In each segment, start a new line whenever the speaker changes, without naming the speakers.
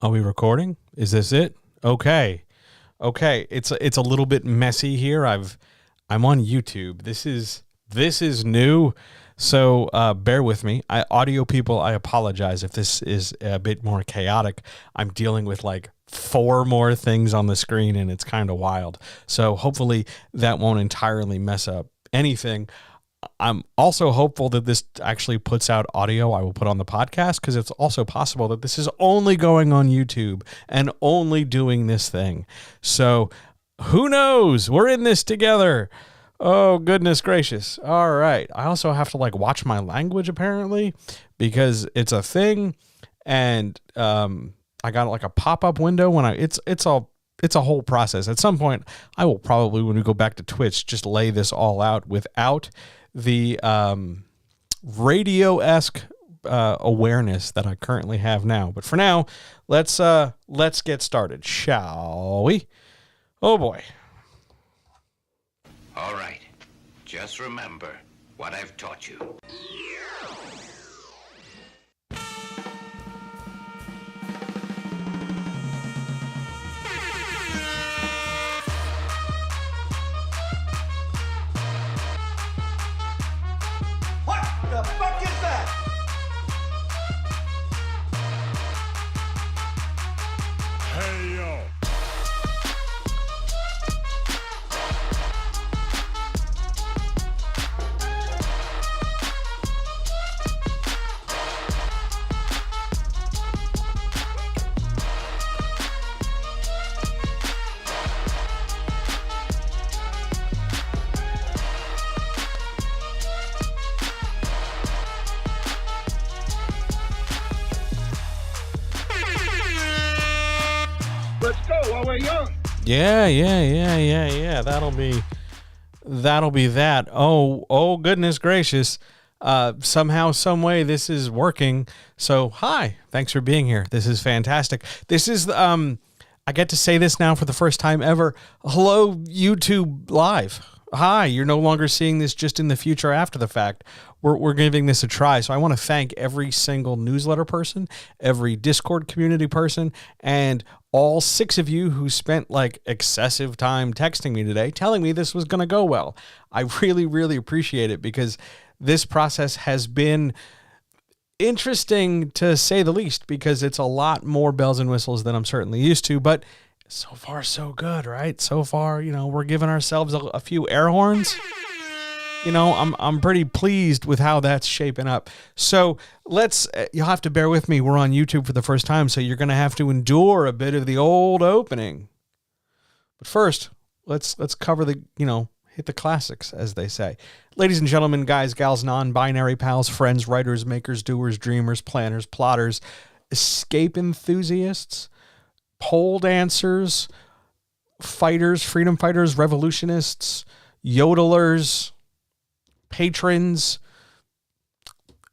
Are we recording? Is this it? Okay. It's a little bit messy here. I'm on YouTube. This is new. So bear with me. Audio people, I apologize if this is a bit more chaotic. I'm dealing with like 4 more things on the screen and it's kind of wild. So hopefully that won't entirely mess up anything. I'm also hopeful that this actually puts out audio I will put on the podcast, because it's also possible that this is only going on YouTube and only doing this thing. So who knows? We're in this together. Oh, goodness gracious. All right. I also have to watch my language apparently, because it's a thing. And I got a pop-up window when it's a whole process. At some point, I will probably, when we go back to Twitch, just lay this all out without the radio-esque awareness that I currently have now. But for now, let's get started, shall we? Oh boy.
All right. Just remember what I've taught you.
The fuck is that?
Hey, yo. Let's go while we're young.
Yeah. That'll be that. Oh, goodness gracious. Somehow, some way, this is working. So, hi. Thanks for being here. This is fantastic. This is, I get to say this now for the first time ever. Hello, YouTube Live. Hi, you're no longer seeing this just in the future after the fact. We're giving this a try. So I want to thank every single newsletter person, every Discord community person, and all 6 of you who spent excessive time texting me today telling me this was going to go well. I really, really appreciate it, because this process has been interesting to say the least, because it's a lot more bells and whistles than I'm certainly used to, but so far so good, right? So far, we're giving ourselves a few air horns. I'm pretty pleased with how that's shaping up. So you'll have to bear with me. We're on YouTube for the first time, so you're going to have to endure a bit of the old opening. But first, let's cover hit the classics, as they say. Ladies and gentlemen, guys, gals, non-binary pals, friends, writers, makers, doers, dreamers, planners, plotters, escape enthusiasts, pole dancers, fighters, freedom fighters, revolutionists, yodelers, patrons,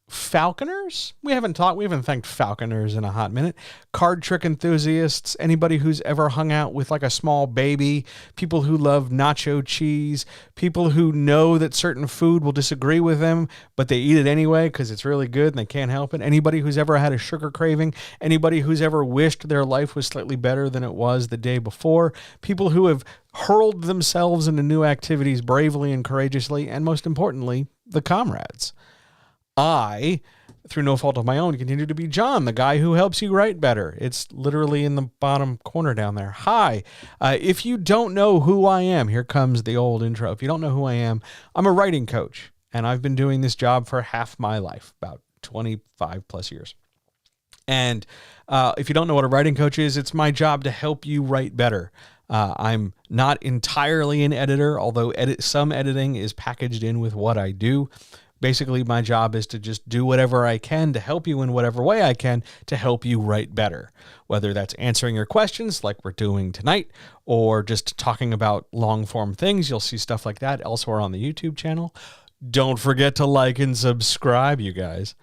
falconers. We haven't thanked falconers in a hot minute. Card trick enthusiasts, anybody who's ever hung out with a small baby, people who love nacho cheese, people who know that certain food will disagree with them, but they eat it anyway because it's really good and they can't help it. Anybody who's ever had a sugar craving, anybody who's ever wished their life was slightly better than it was the day before, people who have hurled themselves into new activities bravely and courageously, and most importantly, the comrades. I, through no fault of my own, continue to be John, the guy who helps you write better. It's literally in the bottom corner down there. Hi. If you don't know who I am, here comes the old intro. If you don't know who I am, I'm a writing coach, and I've been doing this job for half my life, about 25 plus years. And if you don't know what a writing coach is, it's my job to help you write better. I'm not entirely an editor, although some editing is packaged in with what I do. Basically, my job is to just do whatever I can to help you in whatever way I can to help you write better, whether that's answering your questions like we're doing tonight, or just talking about long-form things. You'll see stuff like that elsewhere on the YouTube channel. Don't forget to like and subscribe, you guys.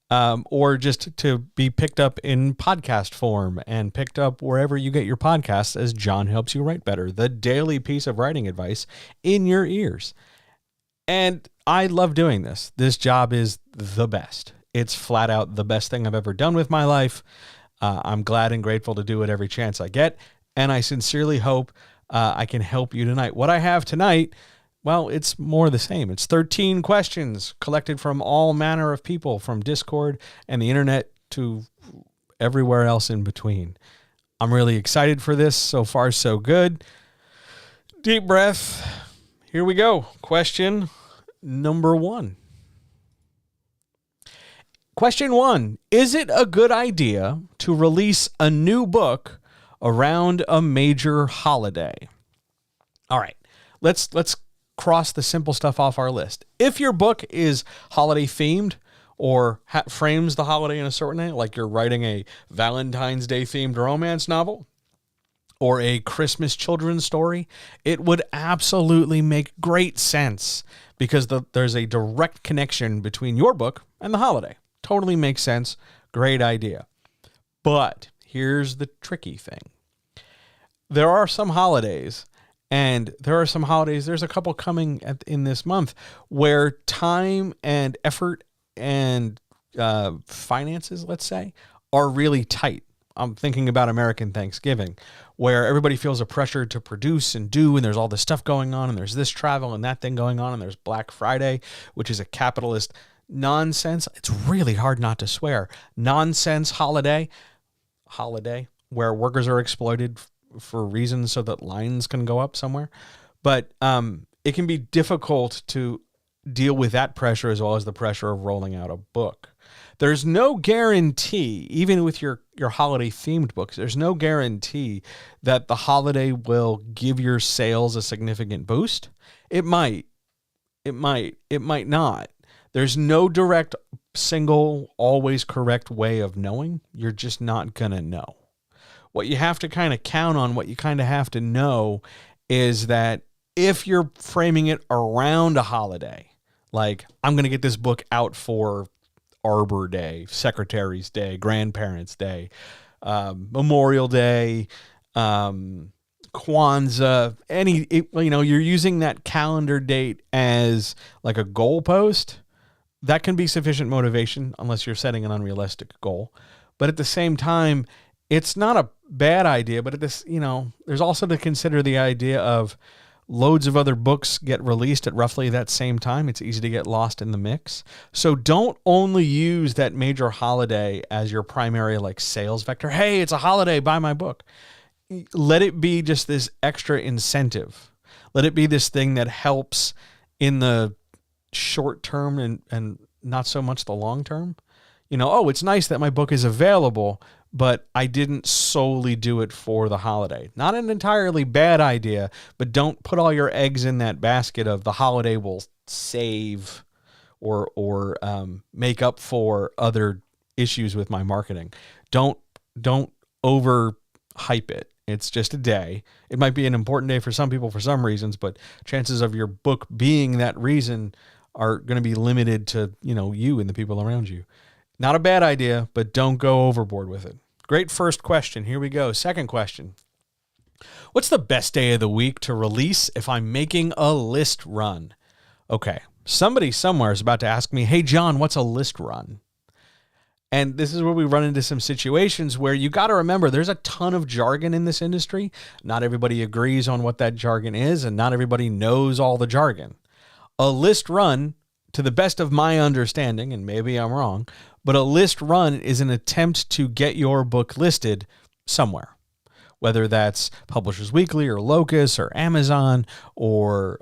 Or just to be picked up in podcast form and picked up wherever you get your podcasts as John Helps You Write Better, the daily piece of writing advice in your ears. And I love doing this. This job is the best. It's flat out the best thing I've ever done with my life. I'm glad and grateful to do it every chance I get, and I sincerely hope I can help you tonight. What I have tonight, well, it's more the same. It's 13 questions collected from all manner of people, from Discord and the internet to everywhere else in between. I'm really excited for this. So far, so good. Deep breath. Here we go. Question number 1. Question 1. Is it a good idea to release a new book around a major holiday? All right. Let's cross the simple stuff off our list. If your book is holiday themed or frames the holiday in a certain way, like you're writing a Valentine's Day themed romance novel or a Christmas children's story, it would absolutely make great sense because there's a direct connection between your book and the holiday. Totally makes sense. Great idea. But here's the tricky thing. There are some holidays, there's a couple coming in this month where time and effort and finances, let's say, are really tight. I'm thinking about American Thanksgiving, where everybody feels a pressure to produce and do, and there's all this stuff going on, and there's this travel and that thing going on, and there's Black Friday, which is a capitalist nonsense. It's really hard not to swear. Nonsense holiday where workers are exploited for reasons so that lines can go up somewhere. But it can be difficult to deal with that pressure as well as the pressure of rolling out a book. There's no guarantee, even with your holiday themed books, there's no guarantee that the holiday will give your sales a significant boost. It might not. There's no direct, single, always correct way of knowing. You're just not going to know. What you have to kind of count on, what you kind of have to know is that if you're framing it around a holiday, like I'm going to get this book out for Arbor Day, Secretary's Day, Grandparents' Day, Memorial Day, Kwanzaa, you're using that calendar date as like a goalpost. That can be sufficient motivation unless you're setting an unrealistic goal. But at the same time, it's not a bad idea, but there's also to consider the idea of loads of other books get released at roughly that same time. It's easy to get lost in the mix. So don't only use that major holiday as your primary sales vector. Hey, it's a holiday, buy my book. Let it be just this extra incentive. Let it be this thing that helps in the short term and not so much the long term. It's nice that my book is available, but I didn't solely do it for the holiday. Not an entirely bad idea, but don't put all your eggs in that basket of the holiday will save or make up for other issues with my marketing. Don't overhype it. It's just a day. It might be an important day for some people for some reasons, but chances of your book being that reason are going to be limited to, you and the people around you. Not a bad idea, but don't go overboard with it. Great first question. Here we go. Second question. What's the best day of the week to release if I'm making a list run? Okay. Somebody somewhere is about to ask me, hey, John, what's a list run? And this is where we run into some situations where you got to remember there's a ton of jargon in this industry. Not everybody agrees on what that jargon is, and not everybody knows all the jargon. A list run, to the best of my understanding, and maybe I'm wrong, but a list run is an attempt to get your book listed somewhere, whether that's Publishers Weekly or Locus or Amazon or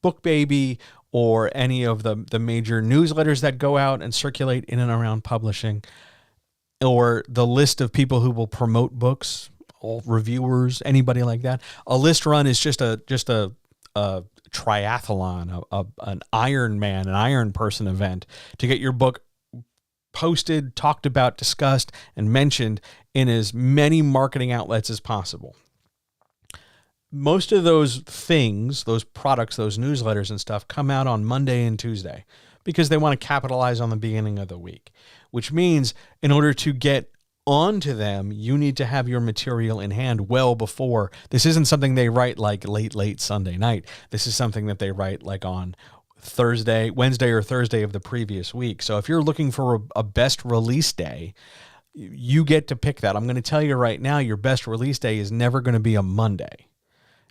BookBaby or any of the major newsletters that go out and circulate in and around publishing, or the list of people who will promote books, all reviewers, anybody like that. A list run is just a triathlon, an Ironman, an Iron Person event to get your book posted, talked about, discussed, and mentioned in as many marketing outlets as possible. Most of those things, those products, those newsletters and stuff come out on Monday and Tuesday because they want to capitalize on the beginning of the week, which means in order to get onto them, you need to have your material in hand well before. This isn't something they write late Sunday night. This is something that they write on Wednesday or Thursday of the previous week. So if you're looking for a best release day, You get to pick that. I'm going to tell you right now, your best release day is never going to be a Monday.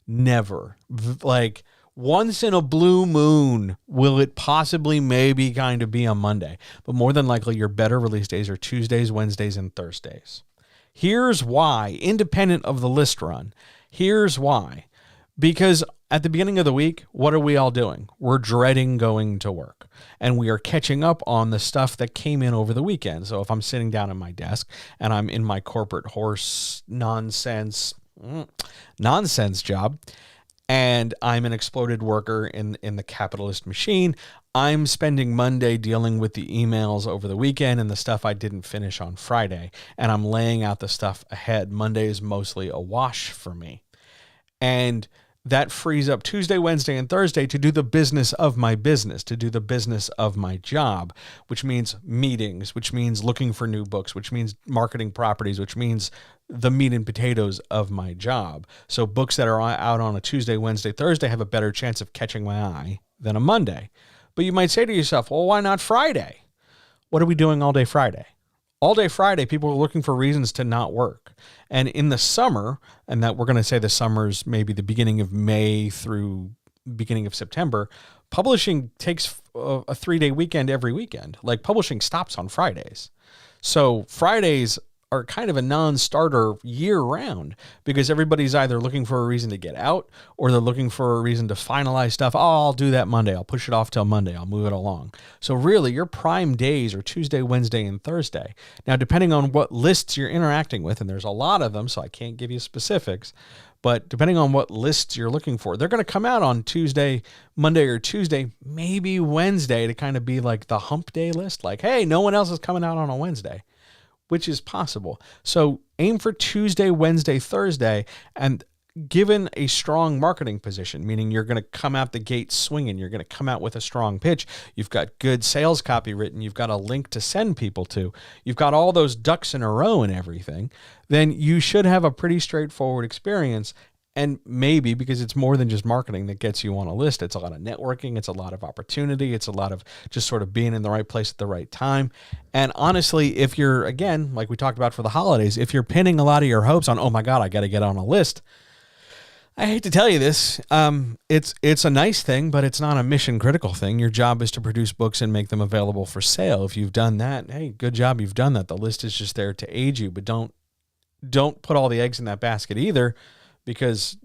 Never. Like, once in a blue moon will it possibly maybe kind of be a Monday. But more than likely, your better release days are Tuesdays, Wednesdays, and Thursdays. Here's why, independent of the list run. Here's why. Because at the beginning of the week, what are we all doing? We're dreading going to work. And we are catching up on the stuff that came in over the weekend. So if I'm sitting down at my desk and I'm in my corporate horse nonsense job, and I'm an exploded worker in the capitalist machine, I'm spending Monday dealing with the emails over the weekend and the stuff I didn't finish on Friday. And I'm laying out the stuff ahead. Monday is mostly a wash for me. And that frees up Tuesday, Wednesday, and Thursday to do the business of my business, to do the business of my job, which means meetings, which means looking for new books, which means marketing properties, which means the meat and potatoes of my job. So books that are out on a Tuesday, Wednesday, Thursday have a better chance of catching my eye than a Monday. But you might say to yourself, well, why not Friday? What are we doing all day Friday? All day Friday, people are looking for reasons to not work. And in the summer, and that we're going to say the summer's maybe the beginning of May through beginning of September, publishing takes a 3-day weekend every weekend. Like, publishing stops on Fridays. So Fridays are kind of a non-starter year-round because everybody's either looking for a reason to get out or they're looking for a reason to finalize stuff. Oh, I'll do that Monday. I'll push it off till Monday. I'll move it along. So really, your prime days are Tuesday, Wednesday, and Thursday. Now, depending on what lists you're interacting with, and there's a lot of them, so I can't give you specifics, but depending on what lists you're looking for, they're going to come out on Tuesday, Monday, or Tuesday, maybe Wednesday to kind of be like the hump day list. Like, hey, no one else is coming out on a Wednesday, which is possible. So aim for Tuesday, Wednesday, Thursday, and given a strong marketing position, meaning you're going to come out the gate swinging, you're going to come out with a strong pitch, you've got good sales copy written, you've got a link to send people to, you've got all those ducks in a row and everything, then you should have a pretty straightforward experience. And maybe because it's more than just marketing that gets you on a list, it's a lot of networking, it's a lot of opportunity, it's a lot of just sort of being in the right place at the right time. And honestly, if you're, again, like we talked about for the holidays, if you're pinning a lot of your hopes on, oh my God, I got to get on a list, I hate to tell you this, it's a nice thing, but it's not a mission critical thing. Your job is to produce books and make them available for sale. If you've done that, hey, good job, you've done that. The list is just there to aid you, but don't put all the eggs in that basket either, because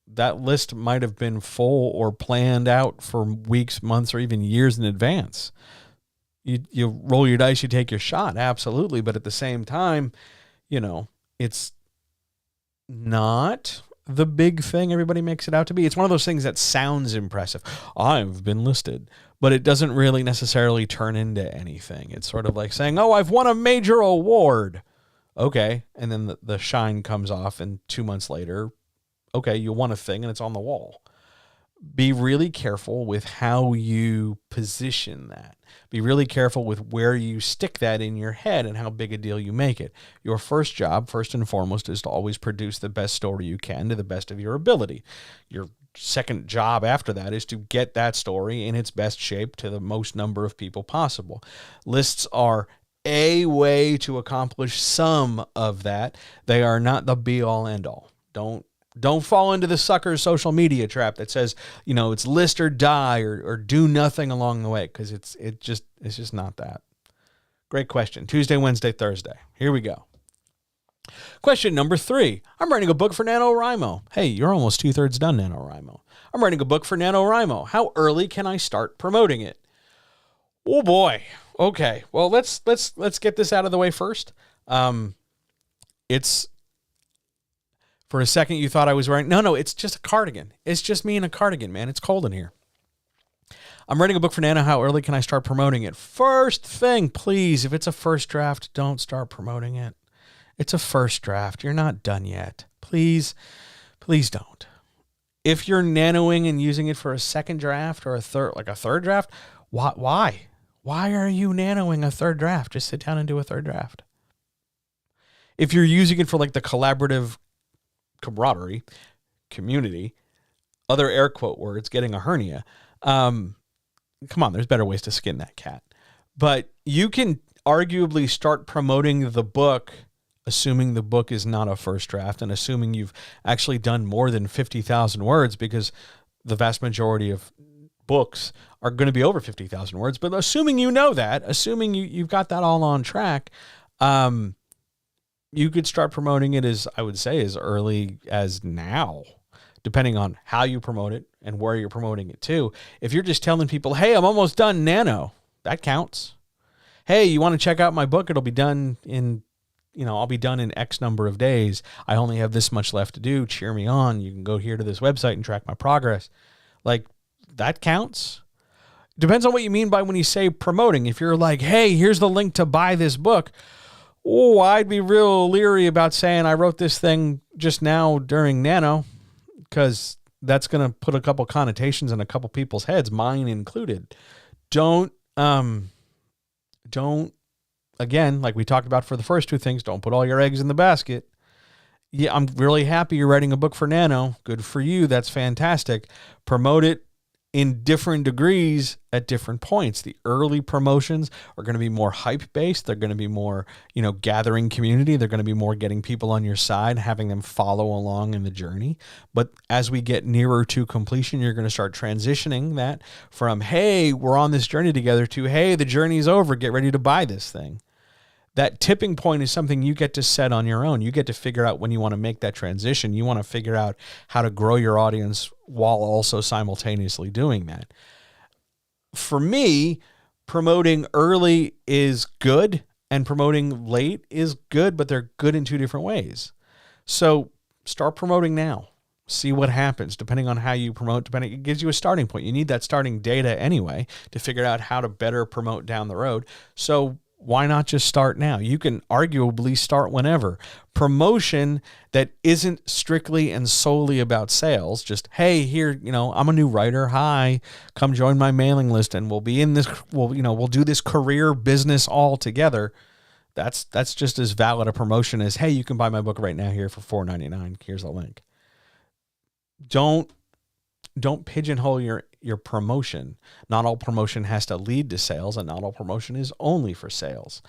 that list might have been full or planned out for weeks, months, or even years in advance. You roll your dice, you take your shot, absolutely. But at the same time, it's not the big thing everybody makes it out to be. It's one of those things that sounds impressive. I've been listed, but it doesn't really necessarily turn into anything. It's sort of like saying, oh, I've won a major award. Okay. And then the shine comes off, and 2 months later, okay, you won a thing and it's on the wall. Be really careful with how you position that. Be really careful with where you stick that in your head and how big a deal you make it. Your first job, first and foremost, is to always produce the best story you can to the best of your ability. Your second job after that is to get that story in its best shape to the most number of people possible. Lists are a way to accomplish some of that. They are not the be-all, end-all. Don't fall into the sucker social media trap that says, it's list or die or do nothing along the way, because it's just not that. Great question. Tuesday, Wednesday, Thursday. Here we go. Question number 3. I'm writing a book for NaNoWriMo. Hey, you're almost 2/3 done, NaNoWriMo. I'm writing a book for NaNoWriMo. How early can I start promoting it? Oh boy. Okay. Well, let's get this out of the way first. It's, for a second you thought I was wearing, no, it's just a cardigan. It's just me in a cardigan, man. It's cold in here. I'm writing a book for Nano. How early can I start promoting it? First thing, please, if it's a first draft, don't start promoting it. It's a first draft. You're not done yet. Please don't. If you're nanoing and using it for a second draft or a third draft, why? Why are you nanoing a third draft? Just sit down and do a third draft. If you're using it for like the collaborative camaraderie, community, other air quote words, getting a hernia, come on, there's better ways to skin that cat. But you can, arguably start promoting the book, assuming the book is not a first draft and assuming you've actually done more than 50,000 words, because the vast majority of books are going to be over 50,000 words. But assuming you know that, assuming you've got that all on track, you could start promoting it, as I would say, as early as now, depending on how you promote it and where you're promoting it to. If you're just telling people, hey, I'm almost done Nano, that counts. Hey, you want to check out my book? It'll be done in, I'll be done in X number of days. I only have this much left to do. Cheer me on. You can go here to this website and track my progress. Like, that counts. Depends on what you mean by when you say promoting. If you're like, hey, here's the link to buy this book. Oh, I'd be real leery about saying I wrote this thing just now during Nano, because that's going to put a couple connotations in a couple people's heads, mine included. Don't, again, like we talked about for the first two things, don't put all your eggs in the basket. Yeah, I'm really happy you're writing a book for Nano. Good for you. That's fantastic. Promote it in different degrees at different points. The early promotions are going to be more hype based. They're going to be more, gathering community. They're going to be more getting people on your side, having them follow along in the journey. But as we get nearer to completion, you're going to start transitioning that from, hey, we're on this journey together, to, hey, the journey's over. Get ready to buy this thing. That tipping point is something you get to set on your own. You get to figure out when you want to make that transition. You want to figure out how to grow your audience while also simultaneously doing that. For me, promoting early is good and promoting late is good, but they're good in two different ways. So start promoting now. See what happens depending on how you promote. It gives you a starting point. You need that starting data anyway to figure out how to better promote down the road. So why not just start now? You can arguably start whenever. Promotion that isn't strictly and solely about sales, just, hey, here, I'm a new writer. Hi, come join my mailing list and we'll be in this, we'll do this career business all together. That's just as valid a promotion as, hey, you can buy my book right now here for $4.99. Here's a link. Don't pigeonhole your promotion. Not all promotion has to lead to sales, and not all promotion is only for sales.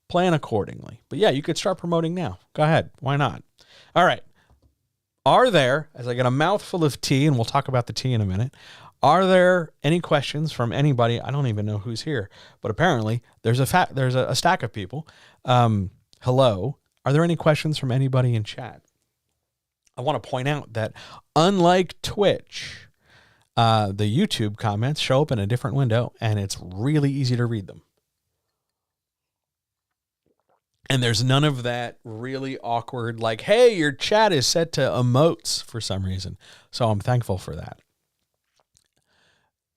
Plan accordingly. But yeah, you could start promoting now. Go ahead. Why not? All right. Are there, as I get a mouthful of tea, and we'll talk about the tea in a minute, are there any questions from anybody? I don't even know who's here, but apparently there's a stack of people. Hello. Are there any questions from anybody in chat? I want to point out that unlike Twitch, the YouTube comments show up in a different window, and it's really easy to read them. And there's none of that really awkward, like, hey, your chat is set to emotes for some reason. So I'm thankful for that.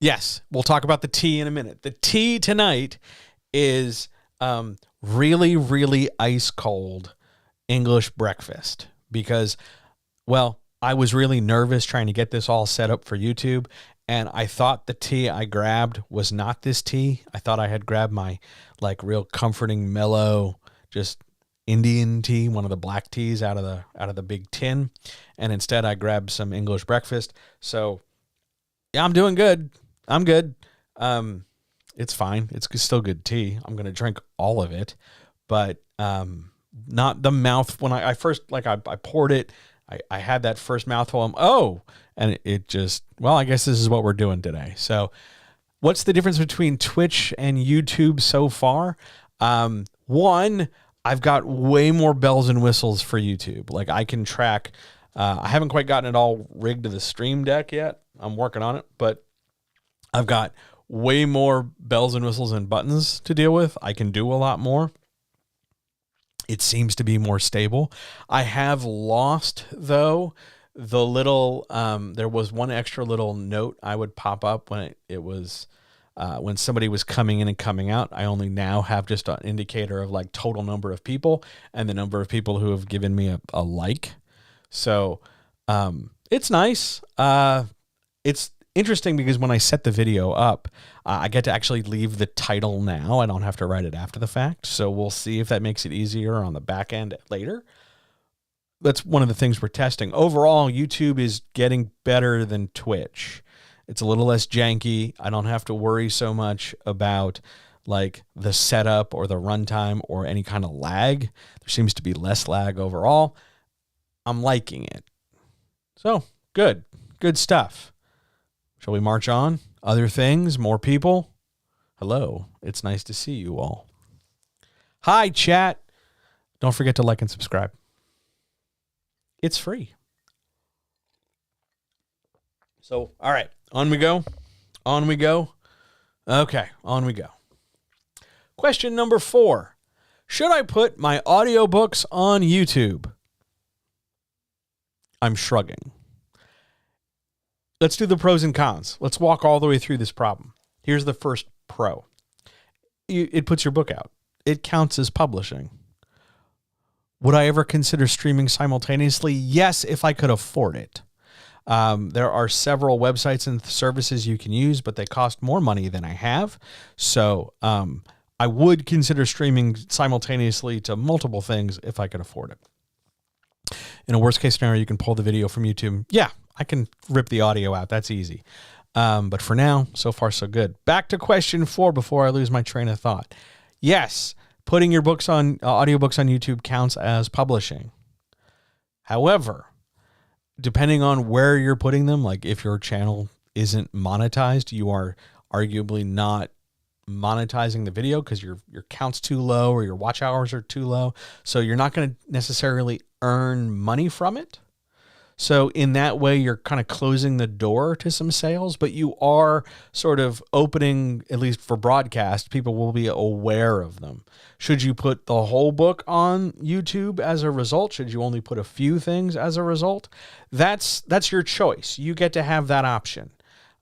Yes, we'll talk about the tea in a minute. The tea tonight is really, really ice cold English breakfast because, well, I was really nervous trying to get this all set up for YouTube, and I thought the tea I grabbed was not this tea. I thought I had grabbed my real comforting, mellow, just Indian tea, one of the black teas out of the big tin, and instead I grabbed some English breakfast. So yeah, I'm doing good. I'm good. It's fine. It's still good tea. I'm gonna drink all of it, but not the mouth. When I first I poured it. I had that first mouthful. And it just, well, I guess this is what we're doing today. So what's the difference between Twitch and YouTube so far? One, I've got way more bells and whistles for YouTube. Like I can track, I haven't quite gotten it all rigged to the Stream Deck yet. I'm working on it, but I've got way more bells and whistles and buttons to deal with. I can do a lot more. It seems to be more stable. I have lost, though, the little, there was one extra little note I would pop up when it was, when somebody was coming in and coming out. I only now have just an indicator of total number of people and the number of people who have given me a like. So it's nice. It's interesting because when I set the video up, I get to actually leave the title now. I don't have to write it after the fact. So we'll see if that makes it easier on the back end later. That's one of the things we're testing. Overall, YouTube is getting better than Twitch. It's a little less janky. I don't have to worry so much about like the setup or the runtime or any kind of lag. There seems to be less lag overall. I'm liking it. So good stuff. Shall we march on? Other things, more people. Hello, it's nice to see you all. Hi, chat. Don't forget to like and subscribe. It's free. So, all right, on we go. Okay, on we go. Question number 4. Should I put my audiobooks on YouTube? I'm shrugging. Let's do the pros and cons. Let's walk all the way through this problem. Here's the first pro. It puts your book out. It counts as publishing. Would I ever consider streaming simultaneously? Yes, if I could afford it. There are several websites and services you can use, but they cost more money than I have. So I would consider streaming simultaneously to multiple things if I could afford it. In a worst case scenario, you can pull the video from YouTube. Yeah, I can rip the audio out. That's easy. But for now, so far so good. Back to question 4 before I lose my train of thought. Yes, putting your books on audiobooks on YouTube counts as publishing. However, depending on where you're putting them, like if your channel isn't monetized, you are arguably not monetizing the video because your count's too low or your watch hours are too low. So you're not going to necessarily earn money from it. So in that way, you're kind of closing the door to some sales, but you are sort of opening, at least for broadcast, people will be aware of them. Should you put the whole book on YouTube as a result? Should you only put a few things as a result? That's your choice. You get to have that option.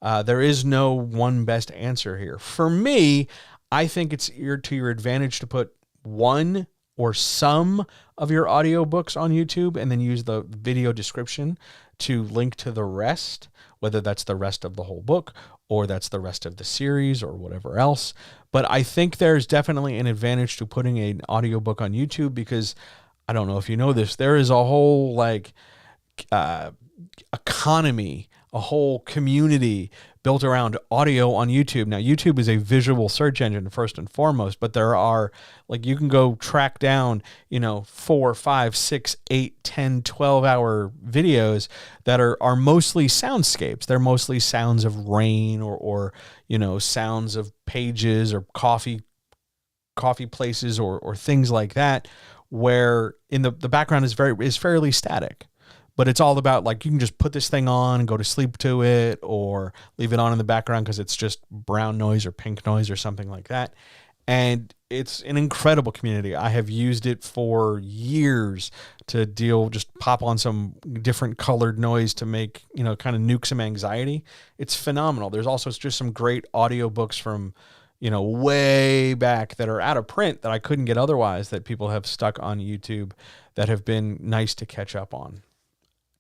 There is no one best answer here. For me, I think it's to your advantage to put one or some of your audiobooks on YouTube and then use the video description to link to the rest, whether that's the rest of the whole book or that's the rest of the series or whatever else. But I think there's definitely an advantage to putting an audiobook on YouTube because I don't know if you know this, there is a whole economy, a whole community built around audio on YouTube. Now, YouTube is a visual search engine first and foremost, but there are, you can go track down, 4, 5, 6, 8, 10, 12-hour videos that are mostly soundscapes. They're mostly sounds of rain or sounds of pages or coffee places or things like that, where in the background is fairly static. But it's all about you can just put this thing on and go to sleep to it or leave it on in the background because it's just brown noise or pink noise or something like that. And it's an incredible community. I have used it for years to just pop on some different colored noise to make, kind of nuke some anxiety. It's phenomenal. There's also just some great audiobooks from, way back that are out of print that I couldn't get otherwise that people have stuck on YouTube that have been nice to catch up on.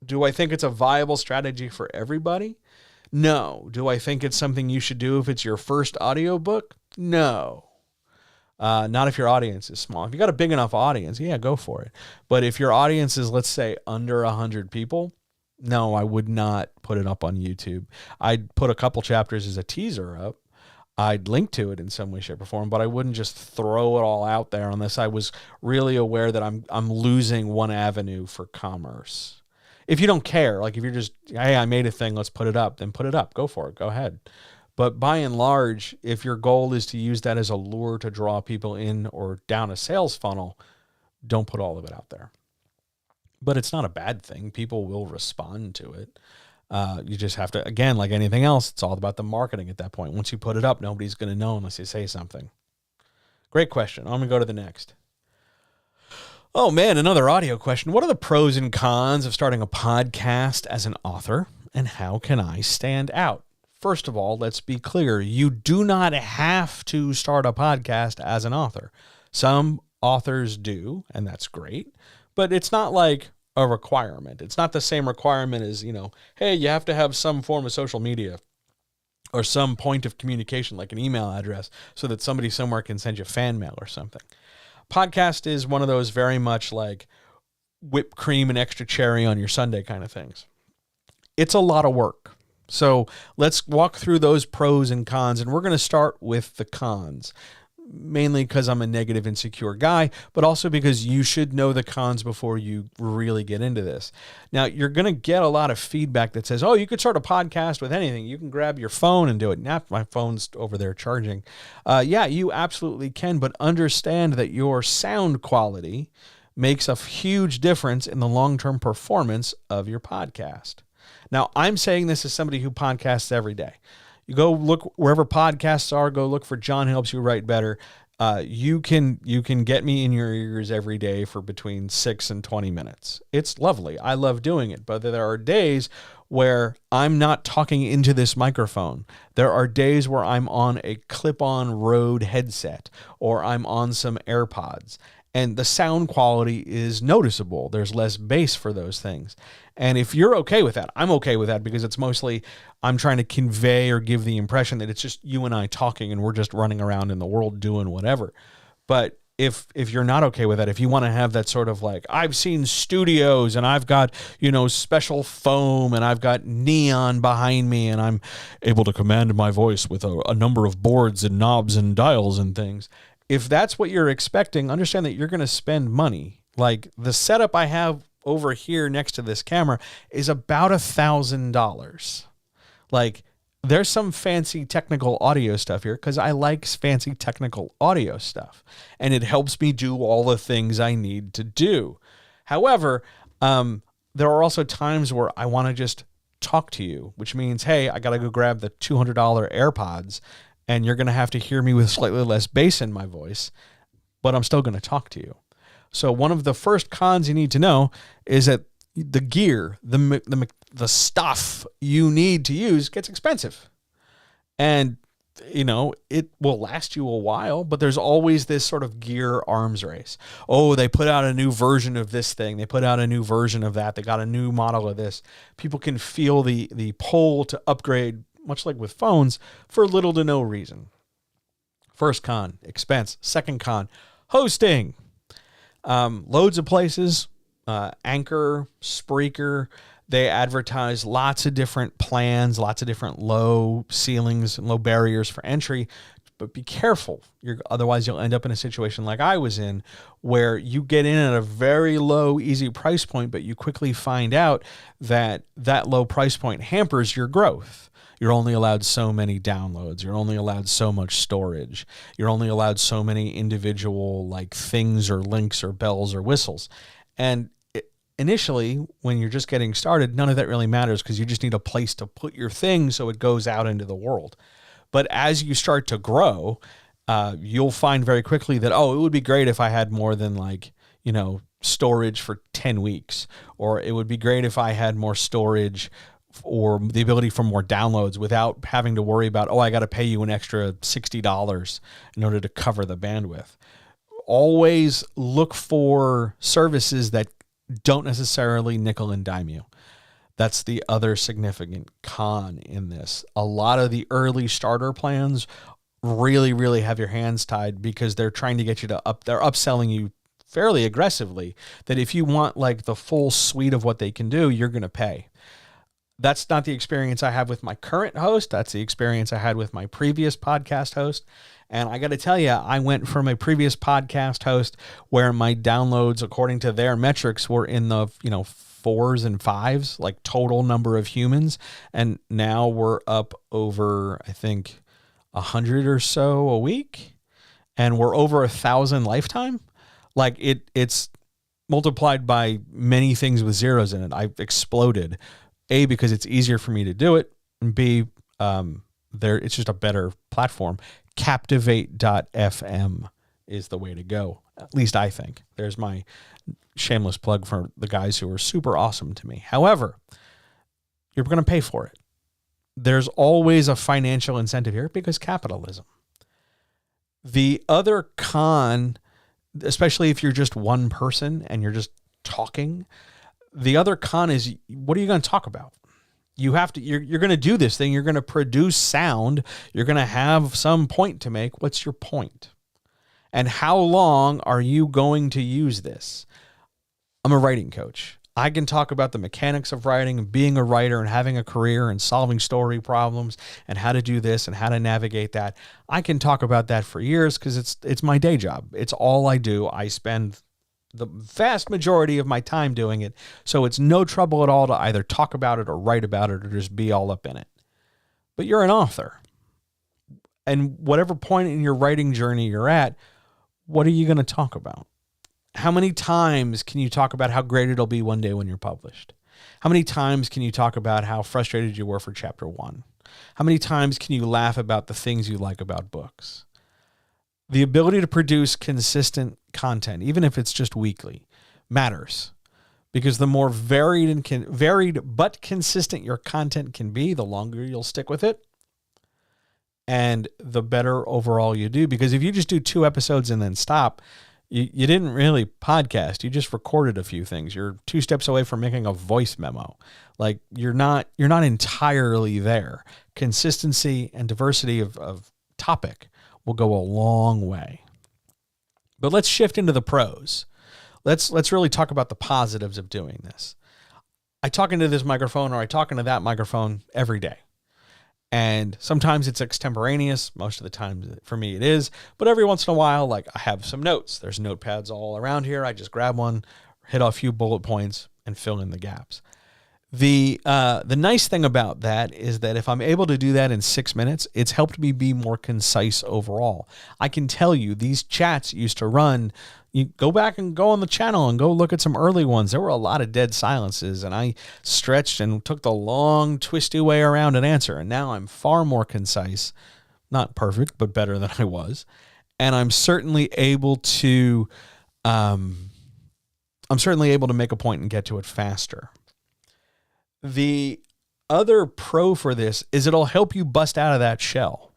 Do I think it's a viable strategy for everybody? No. Do I think it's something you should do if it's your first audiobook? No. Not if your audience is small. If you got a big enough audience, yeah, go for it. But if your audience is, let's say, under 100 people, no, I would not put it up on YouTube. I'd put a couple chapters as a teaser up. I'd link to it in some way, shape, or form, but I wouldn't just throw it all out there unless I was really aware that I'm losing one avenue for commerce. If you don't care, if you're just, hey, I made a thing, let's put it up, then put it up. Go for it. Go ahead. But by and large, if your goal is to use that as a lure to draw people in or down a sales funnel, don't put all of it out there. But it's not a bad thing. People will respond to it. You just have to, again, like anything else, it's all about the marketing at that point. Once you put it up, nobody's going to know unless you say something. Great question. I'm going to go to the next. Oh, man, another audio question. What are the pros and cons of starting a podcast as an author, and how can I stand out? First of all, let's be clear. You do not have to start a podcast as an author. Some authors do, and that's great, but it's not like a requirement. It's not the same requirement as, hey, you have to have some form of social media or some point of communication, like an email address, so that somebody somewhere can send you fan mail or something. Podcast is one of those very much like whipped cream and extra cherry on your sundae kind of things. It's a lot of work. So let's walk through those pros and cons, and we're going to start with the cons. mainly because I'm a negative, insecure guy, but also because you should know the cons before you really get into this. Now, you're going to get a lot of feedback that says, oh, you could start a podcast with anything. You can grab your phone and do it. Nah, my phone's over there charging. Yeah, you absolutely can, but understand that your sound quality makes a huge difference in the long-term performance of your podcast. Now, I'm saying this as somebody who podcasts every day. You go look wherever podcasts are, go look for John Helps You Write Better. You can get me in your ears every day for between 6 and 20 minutes. It's lovely. I love doing it. But there are days where I'm not talking into this microphone. There are days where I'm on a clip-on Rode headset or I'm on some AirPods. And the sound quality is noticeable. There's less bass for those things. And if you're okay with that, I'm okay with that because it's mostly I'm trying to convey or give the impression that it's just you and I talking and we're just running around in the world doing whatever. But if you're not okay with that, if you want to have that sort of like, I've seen studios and I've got, special foam and I've got neon behind me and I'm able to command my voice with a number of boards and knobs and dials and things. If that's what you're expecting, understand that you're going to spend money. Like the setup I have over here next to this camera is about $1,000. Like there's some fancy technical audio stuff here because I like fancy technical audio stuff and it helps me do all the things I need to do. However, there are also times where I want to just talk to you, which means, hey, I got to go grab the $200 AirPods and you're going to have to hear me with slightly less bass in my voice, but I'm still going to talk to you. So one of the first cons you need to know is that the gear, the stuff you need to use gets expensive. And, it will last you a while, but there's always this sort of gear arms race. Oh, they put out a new version of this thing. They put out a new version of that. They got a new model of this. People can feel the pull to upgrade, much like with phones, for little to no reason. First con, expense. Second con, hosting. Loads of places, Anchor, Spreaker, they advertise lots of different plans, lots of different low ceilings and low barriers for entry. But be careful. Otherwise, you'll end up in a situation like I was in where you get in at a very low, easy price point, but you quickly find out that that low price point hampers your growth. You're only allowed so many downloads. You're only allowed so much storage. You're only allowed so many individual things or links or bells or whistles. And initially, when you're just getting started, none of that really matters because you just need a place to put your thing so it goes out into the world. But as you start to grow, you'll find very quickly that, it would be great if I had more than storage for 10 weeks. Or it would be great if I had more storage or the ability for more downloads without having to worry about, I got to pay you an extra $60 in order to cover the bandwidth. Always look for services that don't necessarily nickel and dime you. That's the other significant con in this. A lot of the early starter plans really, really have your hands tied because they're trying to get you they're upselling you fairly aggressively that if you want the full suite of what they can do, you're going to pay. That's not the experience I have with my current host. That's the experience I had with my previous podcast host. And I got to tell you, I went from a previous podcast host where my downloads, according to their metrics, were in the, 4s and 5s, total number of humans. And now we're up over, I think, 100 or so a week. And we're over 1,000 lifetime. It's multiplied by many things with zeros in it. I've exploded. A, because it's easier for me to do it, and B, it's just a better platform. Captivate.fm is the way to go. At least I think. There's my shameless plug for the guys who are super awesome to me. However, you're going to pay for it. There's always a financial incentive here because capitalism. The other con, especially if you're just one person and you're just talking, the other con is, what are you going to talk about? You're going to do this thing. You're going to produce sound. You're going to have some point to make. What's your point? And how long are you going to use this? I'm a writing coach. I can talk about the mechanics of writing and being a writer and having a career and solving story problems and how to do this and how to navigate that. I can talk about that for years because it's my day job. It's all I do. I spend the vast majority of my time doing it. So it's no trouble at all to either talk about it or write about it or just be all up in it. But you're an author. And whatever point in your writing journey you're at, what are you going to talk about? How many times can you talk about how great it'll be one day when you're published? How many times can you talk about how frustrated you were for chapter 1? How many times can you laugh about the things you like about books? The ability to produce consistent content, even if it's just weekly, matters. Because the more varied but consistent your content can be, the longer you'll stick with it. And the better overall you do. Because if you just do 2 episodes and then stop, you didn't really podcast. You just recorded a few things. You're 2 steps away from making a voice memo. Like you're not entirely there. Consistency and diversity of topic will go a long way. But let's shift into the pros. Let's really talk about the positives of doing this. I talk into this microphone or I talk into that microphone every day. And sometimes it's extemporaneous. Most of the time for me it is. But every once in a while, like I have some notes. There's notepads all around here. I just grab one, hit a few bullet points, and fill in the gaps. The nice thing about that is that if I'm able to do that in 6 minutes, it's helped me be more concise overall. I can tell you these chats used to run. You go back and go on the channel and go look at some early ones. There were a lot of dead silences, and I stretched and took the long, twisty way around an answer. And now I'm far more concise, not perfect, but better than I was. And I'm certainly able to, make a point and get to it faster. The other pro for this is it'll help you bust out of that shell.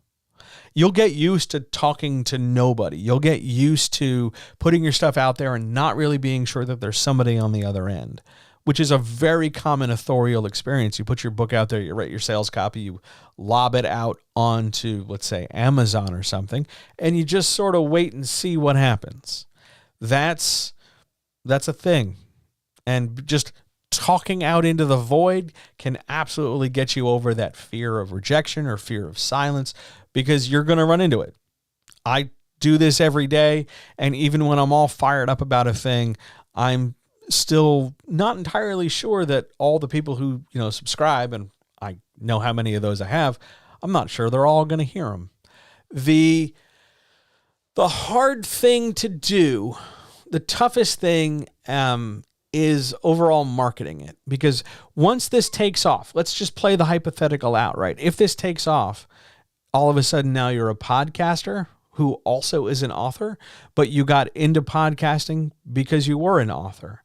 You'll get used to talking to nobody. You'll get used to putting your stuff out there and not really being sure that there's somebody on the other end, which is a very common authorial experience. You put your book out there, you write your sales copy, you lob it out onto, let's say, Amazon or something, and you just sort of wait and see what happens. That's a thing. And just talking out into the void can absolutely get you over that fear of rejection or fear of silence, because you're going to run into it. I do this every day, and even when I'm all fired up about a thing, I'm still not entirely sure that all the people who, subscribe, and I know how many of those I have, I'm not sure they're all going to hear them. The hard thing to do, the toughest thing, is overall marketing it. Because once this takes off, let's just play the hypothetical out, right? If this takes off, all of a sudden now you're a podcaster who also is an author, but you got into podcasting because you were an author.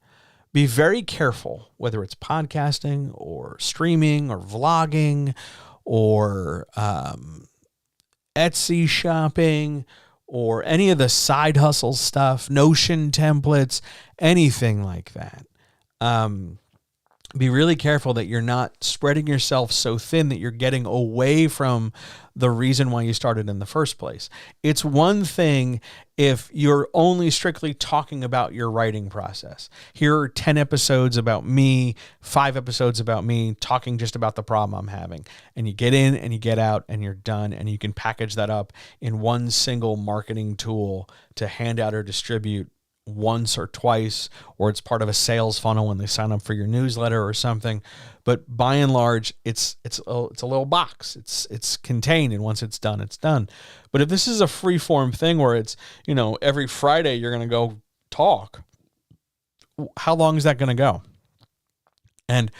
Be very careful, whether it's podcasting or streaming or vlogging or Etsy shopping or any of the side hustle stuff, Notion templates, anything like that. Be really careful that you're not spreading yourself so thin that you're getting away from the reason why you started in the first place. It's one thing if you're only strictly talking about your writing process. Here are 10 episodes about me, 5 episodes about me, talking just about the problem I'm having. And you get in and you get out and you're done, and you can package that up in one single marketing tool to hand out or distribute once or twice, or it's part of a sales funnel when they sign up for your newsletter or something. But by and large, it's a little box. It's contained, and once it's done, it's done. But if this is a free form thing where it's, every Friday you're going to go talk, how long is that going to go? And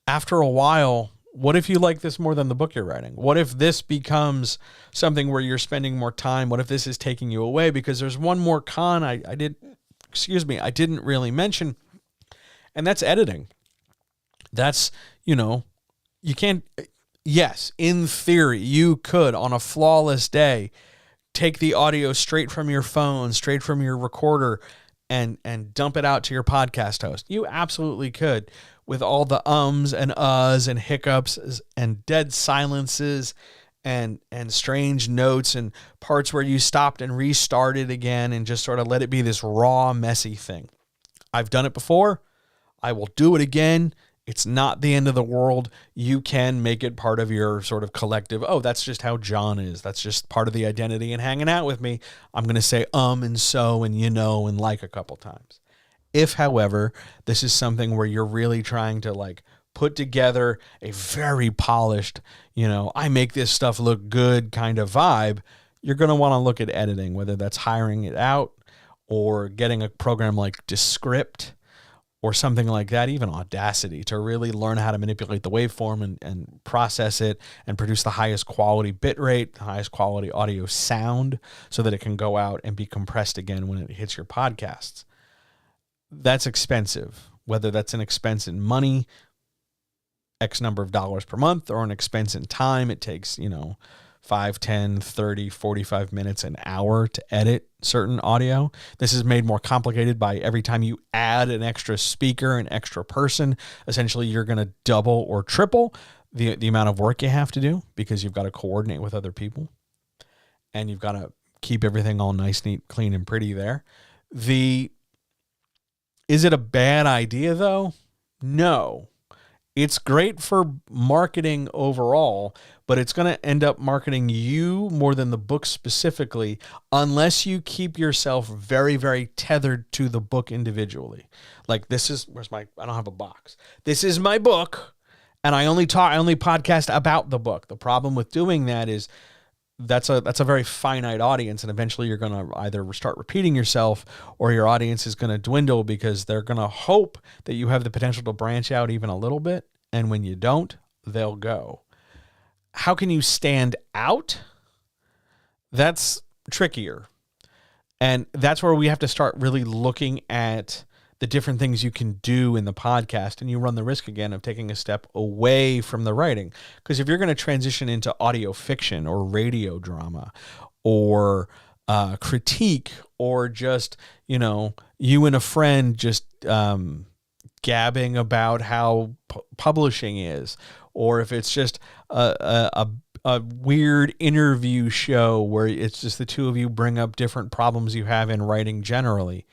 after a while, what if you like this more than the book you're writing? What if this becomes something where you're spending more time? What if this is taking you away? Because there's one more con I didn't really mention, and that's editing. That's, you can't, yes, in theory, you could, on a flawless day, take the audio straight from your phone, straight from your recorder, and dump it out to your podcast host. You absolutely could, with all the ums and uhs and hiccups and dead silences and strange notes and parts where you stopped and restarted again and just sort of let it be this raw, messy thing. I've done it before. I will do it again. It's not the end of the world. You can make it part of your sort of collective, oh, that's just how John is. That's just part of the identity and hanging out with me. I'm going to say and so and and like a couple times. If, however, this is something where you're really trying to like put together a very polished, I make this stuff look good kind of vibe, you're going to want to look at editing, whether that's hiring it out or getting a program like Descript or something like that, even Audacity, to really learn how to manipulate the waveform and process it and produce the highest quality bit rate, the highest quality audio sound, so that it can go out and be compressed again when it hits your podcasts. That's expensive, whether that's an expense in money, X number of dollars per month, or an expense in time. It takes, 5, 10, 30, 45 minutes, an hour to edit certain audio. This is made more complicated by every time you add an extra speaker, an extra person, essentially you're going to double or triple the amount of work you have to do because you've got to coordinate with other people and you've got to keep everything all nice, neat, clean, and pretty there. Is it a bad idea though? No. It's great for marketing overall, but it's going to end up marketing you more than the book specifically, unless you keep yourself very, very tethered to the book individually. Like I don't have a box. This is my book, and I only podcast about the book. The problem with doing that is that's a very finite audience, and eventually you're going to either start repeating yourself or your audience is going to dwindle because they're going to hope that you have the potential to branch out even a little bit, and when you don't, they'll go. How can you stand out? That's trickier, and that's where we have to start really looking at the different things you can do in the podcast, and you run the risk again of taking a step away from the writing. Because if you're going to transition into audio fiction or radio drama or critique or just, you and a friend just gabbing about how publishing is, or if it's just a weird interview show where it's just the two of you bring up different problems you have in writing generally,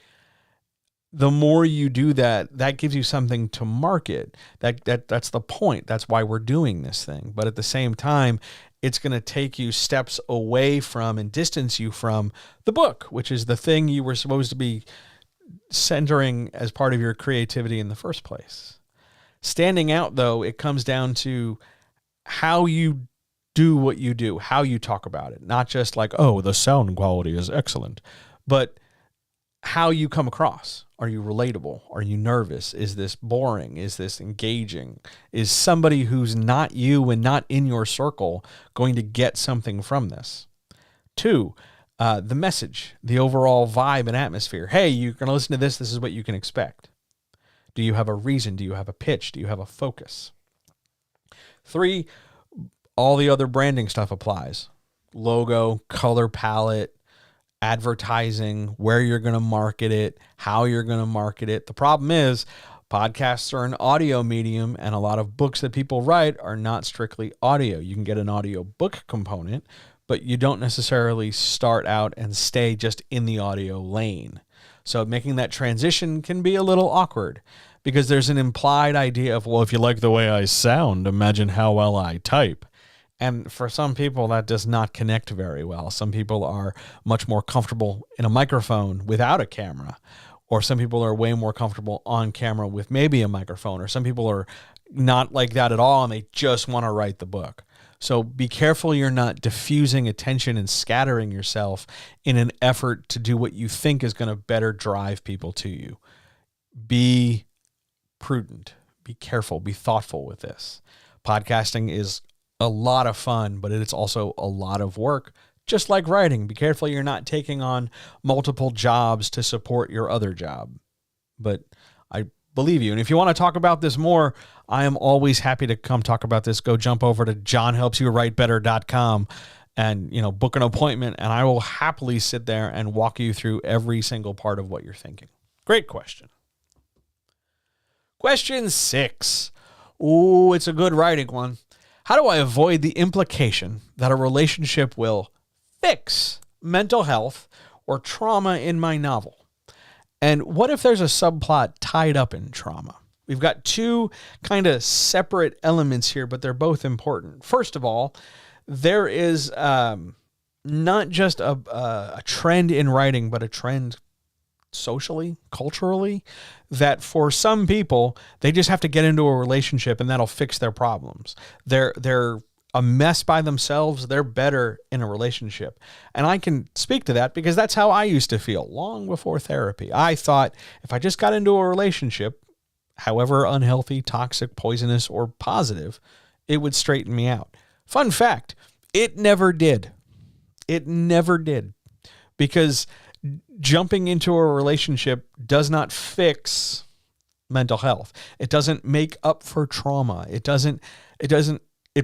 the more you do that, that gives you something to market. That's the point. That's why we're doing this thing. But at the same time, it's going to take you steps away from and distance you from the book, which is the thing you were supposed to be centering as part of your creativity in the first place. Standing out, though, it comes down to how you do what you do, how you talk about it. Not just like, oh, the sound quality is excellent, but how you come across. Are you relatable? Are you nervous? Is this boring? Is this engaging? Is somebody who's not you and not in your circle going to get something from this? 2, the message, the overall vibe and atmosphere. Hey, you're going to listen to this. This is what you can expect. Do you have a reason? Do you have a pitch? Do you have a focus? 3, all the other branding stuff applies. Logo, color palette, advertising, where you're going to market it, how you're going to market it. The problem is podcasts are an audio medium, and a lot of books that people write are not strictly audio. You can get an audio book component, but you don't necessarily start out and stay just in the audio lane. So making that transition can be a little awkward because there's an implied idea of, well, if you like the way I sound, imagine how well I type. And for some people, that does not connect very well. Some people are much more comfortable in a microphone without a camera, or some people are way more comfortable on camera with maybe a microphone, or some people are not like that at all and they just want to write the book. So be careful you're not diffusing attention and scattering yourself in an effort to do what you think is going to better drive people to you. Be prudent, be careful, be thoughtful with this. Podcasting is a lot of fun, but it's also a lot of work, just like writing. Be careful you're not taking on multiple jobs to support your other job. But I believe you. And if you want to talk about this more, I am always happy to come talk about this. Go jump over to johnhelpsyourwritebetter.com and, book an appointment, and I will happily sit there and walk you through every single part of what you're thinking. Great question. Question 6. Ooh, it's a good writing one. How do I avoid the implication that a relationship will fix mental health or trauma in my novel? And what if there's a subplot tied up in trauma? We've got two kind of separate elements here, but they're both important. First of all, there is not just a trend in writing, but a trend socially, culturally, that for some people, they just have to get into a relationship and that'll fix their problems. They're a mess by themselves. They're better in a relationship. And I can speak to that because that's how I used to feel long before therapy. I thought if I just got into a relationship, however unhealthy, toxic, poisonous, or positive, it would straighten me out. Fun fact, it never did. It never did. Because jumping into a relationship does not fix mental health. It doesn't make up for trauma. It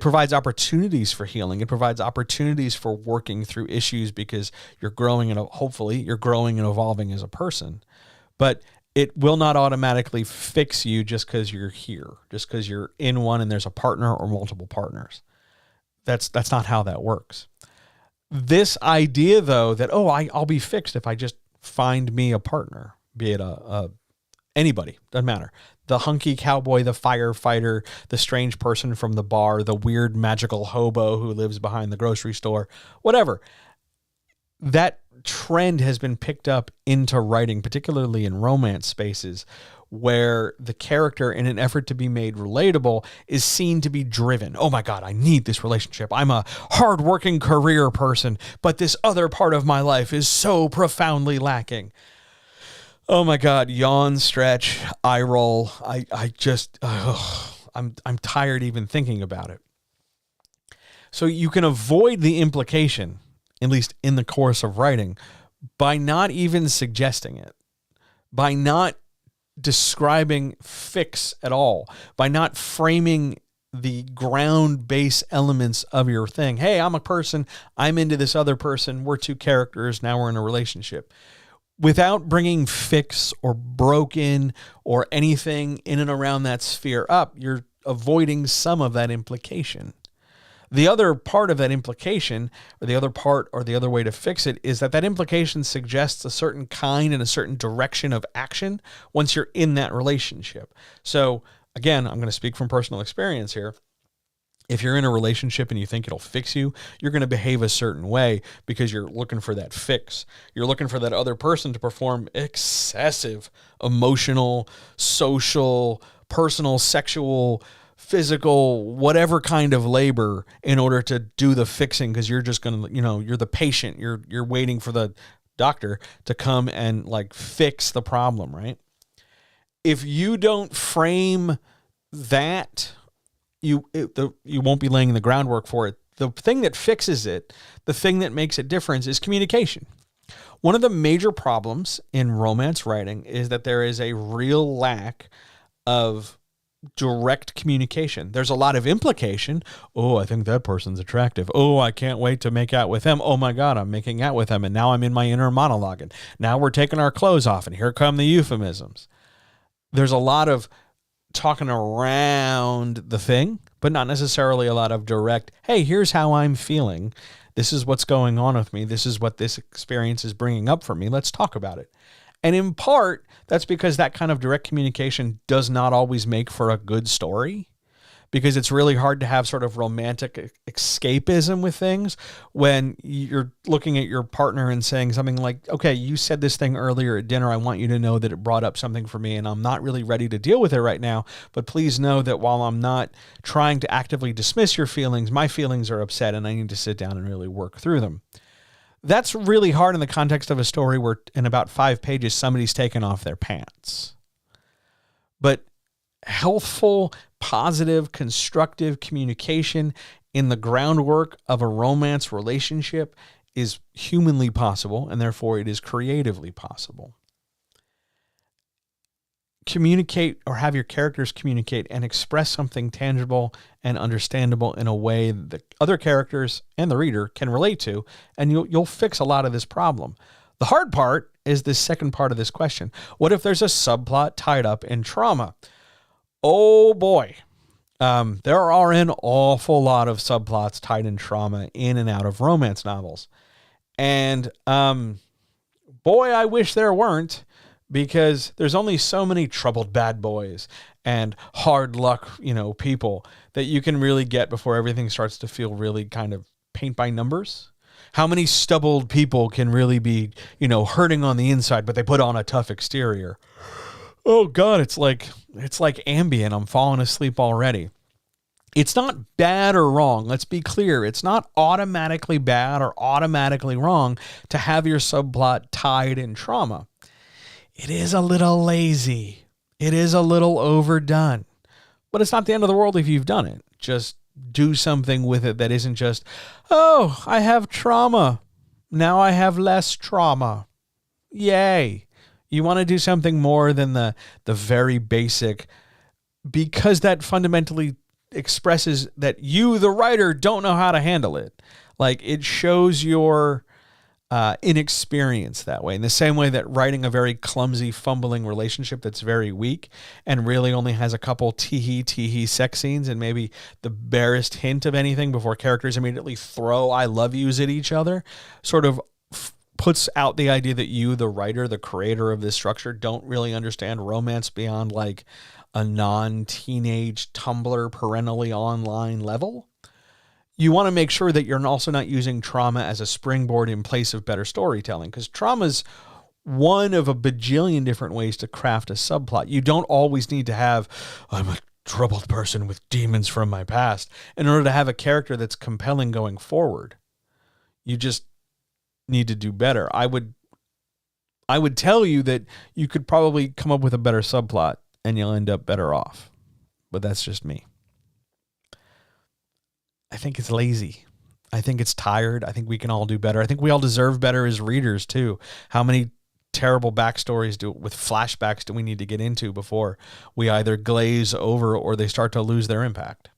provides opportunities for healing. It provides opportunities for working through issues because you're growing and hopefully you're growing and evolving as a person. But it will not automatically fix you just because you're here, just because you're in one and there's a partner or multiple partners. That's not how that works. This idea, though, that, I'll be fixed if I just find me a partner, be it anybody, doesn't matter. The hunky cowboy, the firefighter, the strange person from the bar, the weird magical hobo who lives behind the grocery store, whatever. That trend has been picked up into writing, particularly in romance spaces, where the character, in an effort to be made relatable, is seen to be driven. Oh my God, I need this relationship. I'm a hardworking career person, but this other part of my life is so profoundly lacking. Oh my God, yawn, stretch, eye roll. I'm tired even thinking about it. So you can avoid the implication, at least in the course of writing, by not even suggesting it, by not describing fix at all, by not framing the ground base elements of your thing. Hey, I'm a person. I'm into this other person. We're two characters. Now we're in a relationship. Without bringing fix or broken or anything in and around that sphere up, you're avoiding some of that implication. The other part of that implication, or the other part, or the other way to fix it, is that implication suggests a certain kind and a certain direction of action once you're in that relationship. So again, I'm going to speak from personal experience here. If you're in a relationship and you think it'll fix you, you're going to behave a certain way because you're looking for that fix. You're looking for that other person to perform excessive emotional, social, personal, sexual, physical, whatever kind of labor in order to do the fixing, because you're just going to, you're the patient. You're waiting for the doctor to come and fix the problem, right? If you don't frame that, you won't be laying the groundwork for it. The thing that fixes it, the thing that makes a difference, is communication. One of the major problems in romance writing is that there is a real lack of direct communication. There's a lot of implication. Oh, I think that person's attractive. Oh, I can't wait to make out with them. Oh my God, I'm making out with them. And now I'm in my inner monologue. And now we're taking our clothes off. And here come the euphemisms. There's a lot of talking around the thing, but not necessarily a lot of direct, hey, here's how I'm feeling. This is what's going on with me. This is what this experience is bringing up for me. Let's talk about it. And in part, that's because that kind of direct communication does not always make for a good story, because it's really hard to have sort of romantic escapism with things when you're looking at your partner and saying something like, okay, you said this thing earlier at dinner. I want you to know that it brought up something for me and I'm not really ready to deal with it right now. But please know that while I'm not trying to actively dismiss your feelings, my feelings are upset and I need to sit down and really work through them. That's really hard in the context of a story where in about 5 pages, somebody's taken off their pants. But healthful, positive, constructive communication in the groundwork of a romance relationship is humanly possible, and therefore it is creatively possible. Communicate, or have your characters communicate and express something tangible and understandable in a way that other characters and the reader can relate to, and you'll fix a lot of this problem. The hard part is this second part of this question. What if there's a subplot tied up in trauma? Oh boy. There are an awful lot of subplots tied in trauma in and out of romance novels. And boy, I wish there weren't, because there's only so many troubled bad boys and hard luck, people that you can really get before everything starts to feel really kind of paint by numbers. How many stubbled people can really be, hurting on the inside, but they put on a tough exterior? Oh God, it's like Ambien. I'm falling asleep already. It's not bad or wrong. Let's be clear. It's not automatically bad or automatically wrong to have your subplot tied in trauma. It is a little lazy. It is a little overdone. But it's not the end of the world if you've done it. Just do something with it that isn't just, oh, I have trauma. Now I have less trauma. Yay. You want to do something more than the very basic, because that fundamentally expresses that you, the writer, don't know how to handle it. Like, it shows your inexperience that way. In the same way that writing a very clumsy, fumbling relationship that's very weak and really only has a couple tee-hee sex scenes and maybe the barest hint of anything before characters immediately throw I love yous at each other, sort of puts out the idea that you, the writer, the creator of this structure, don't really understand romance beyond like a non-teenage Tumblr perennially online level. You want to make sure that you're also not using trauma as a springboard in place of better storytelling, because trauma's one of a bajillion different ways to craft a subplot. You don't always need to have, I'm a troubled person with demons from my past, in order to have a character that's compelling going forward. You just need to do better. I would tell you that you could probably come up with a better subplot and you'll end up better off. But that's just me. I think it's lazy. I think it's tired. I think we can all do better. I think we all deserve better as readers too. How many terrible backstories with flashbacks do we need to get into before we either glaze over or they start to lose their impact?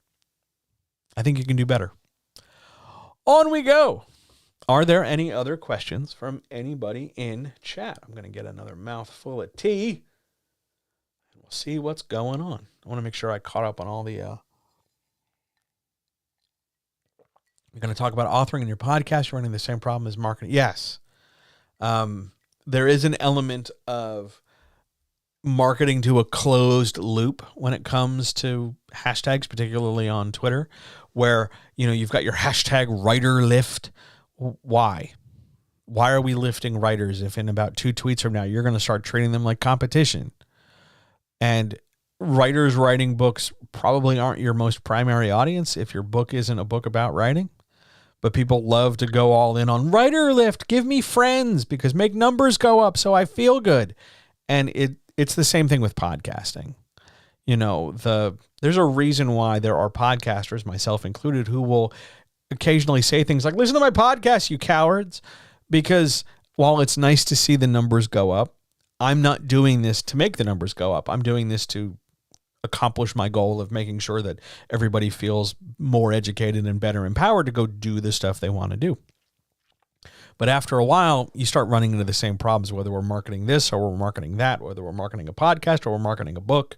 I think you can do better. On we go. Are there any other questions from anybody in chat? I'm going to get another mouthful of tea and we'll see what's going on. I want to make sure I caught up on all the You're going to talk about authoring in your podcast. You're running the same problem as marketing. Yes. There is an element of marketing to a closed loop when it comes to hashtags, particularly on Twitter, where, you've got your hashtag writer lift. Why? Why are we lifting writers if in about 2 tweets from now, you're going to start treating them like competition? And writers writing books probably aren't your most primary audience if your book isn't a book about writing. But people love to go all in on writer lift, give me friends, because make numbers go up so I feel good. And it's the same thing with podcasting. There's a reason why there are podcasters, myself included, who will occasionally say things like, listen to my podcast, you cowards. Because while it's nice to see the numbers go up, I'm not doing this to make the numbers go up. I'm doing this to accomplish my goal of making sure that everybody feels more educated and better empowered to go do the stuff they want to do. But after a while, you start running into the same problems, whether we're marketing this or we're marketing that, whether we're marketing a podcast or we're marketing a book.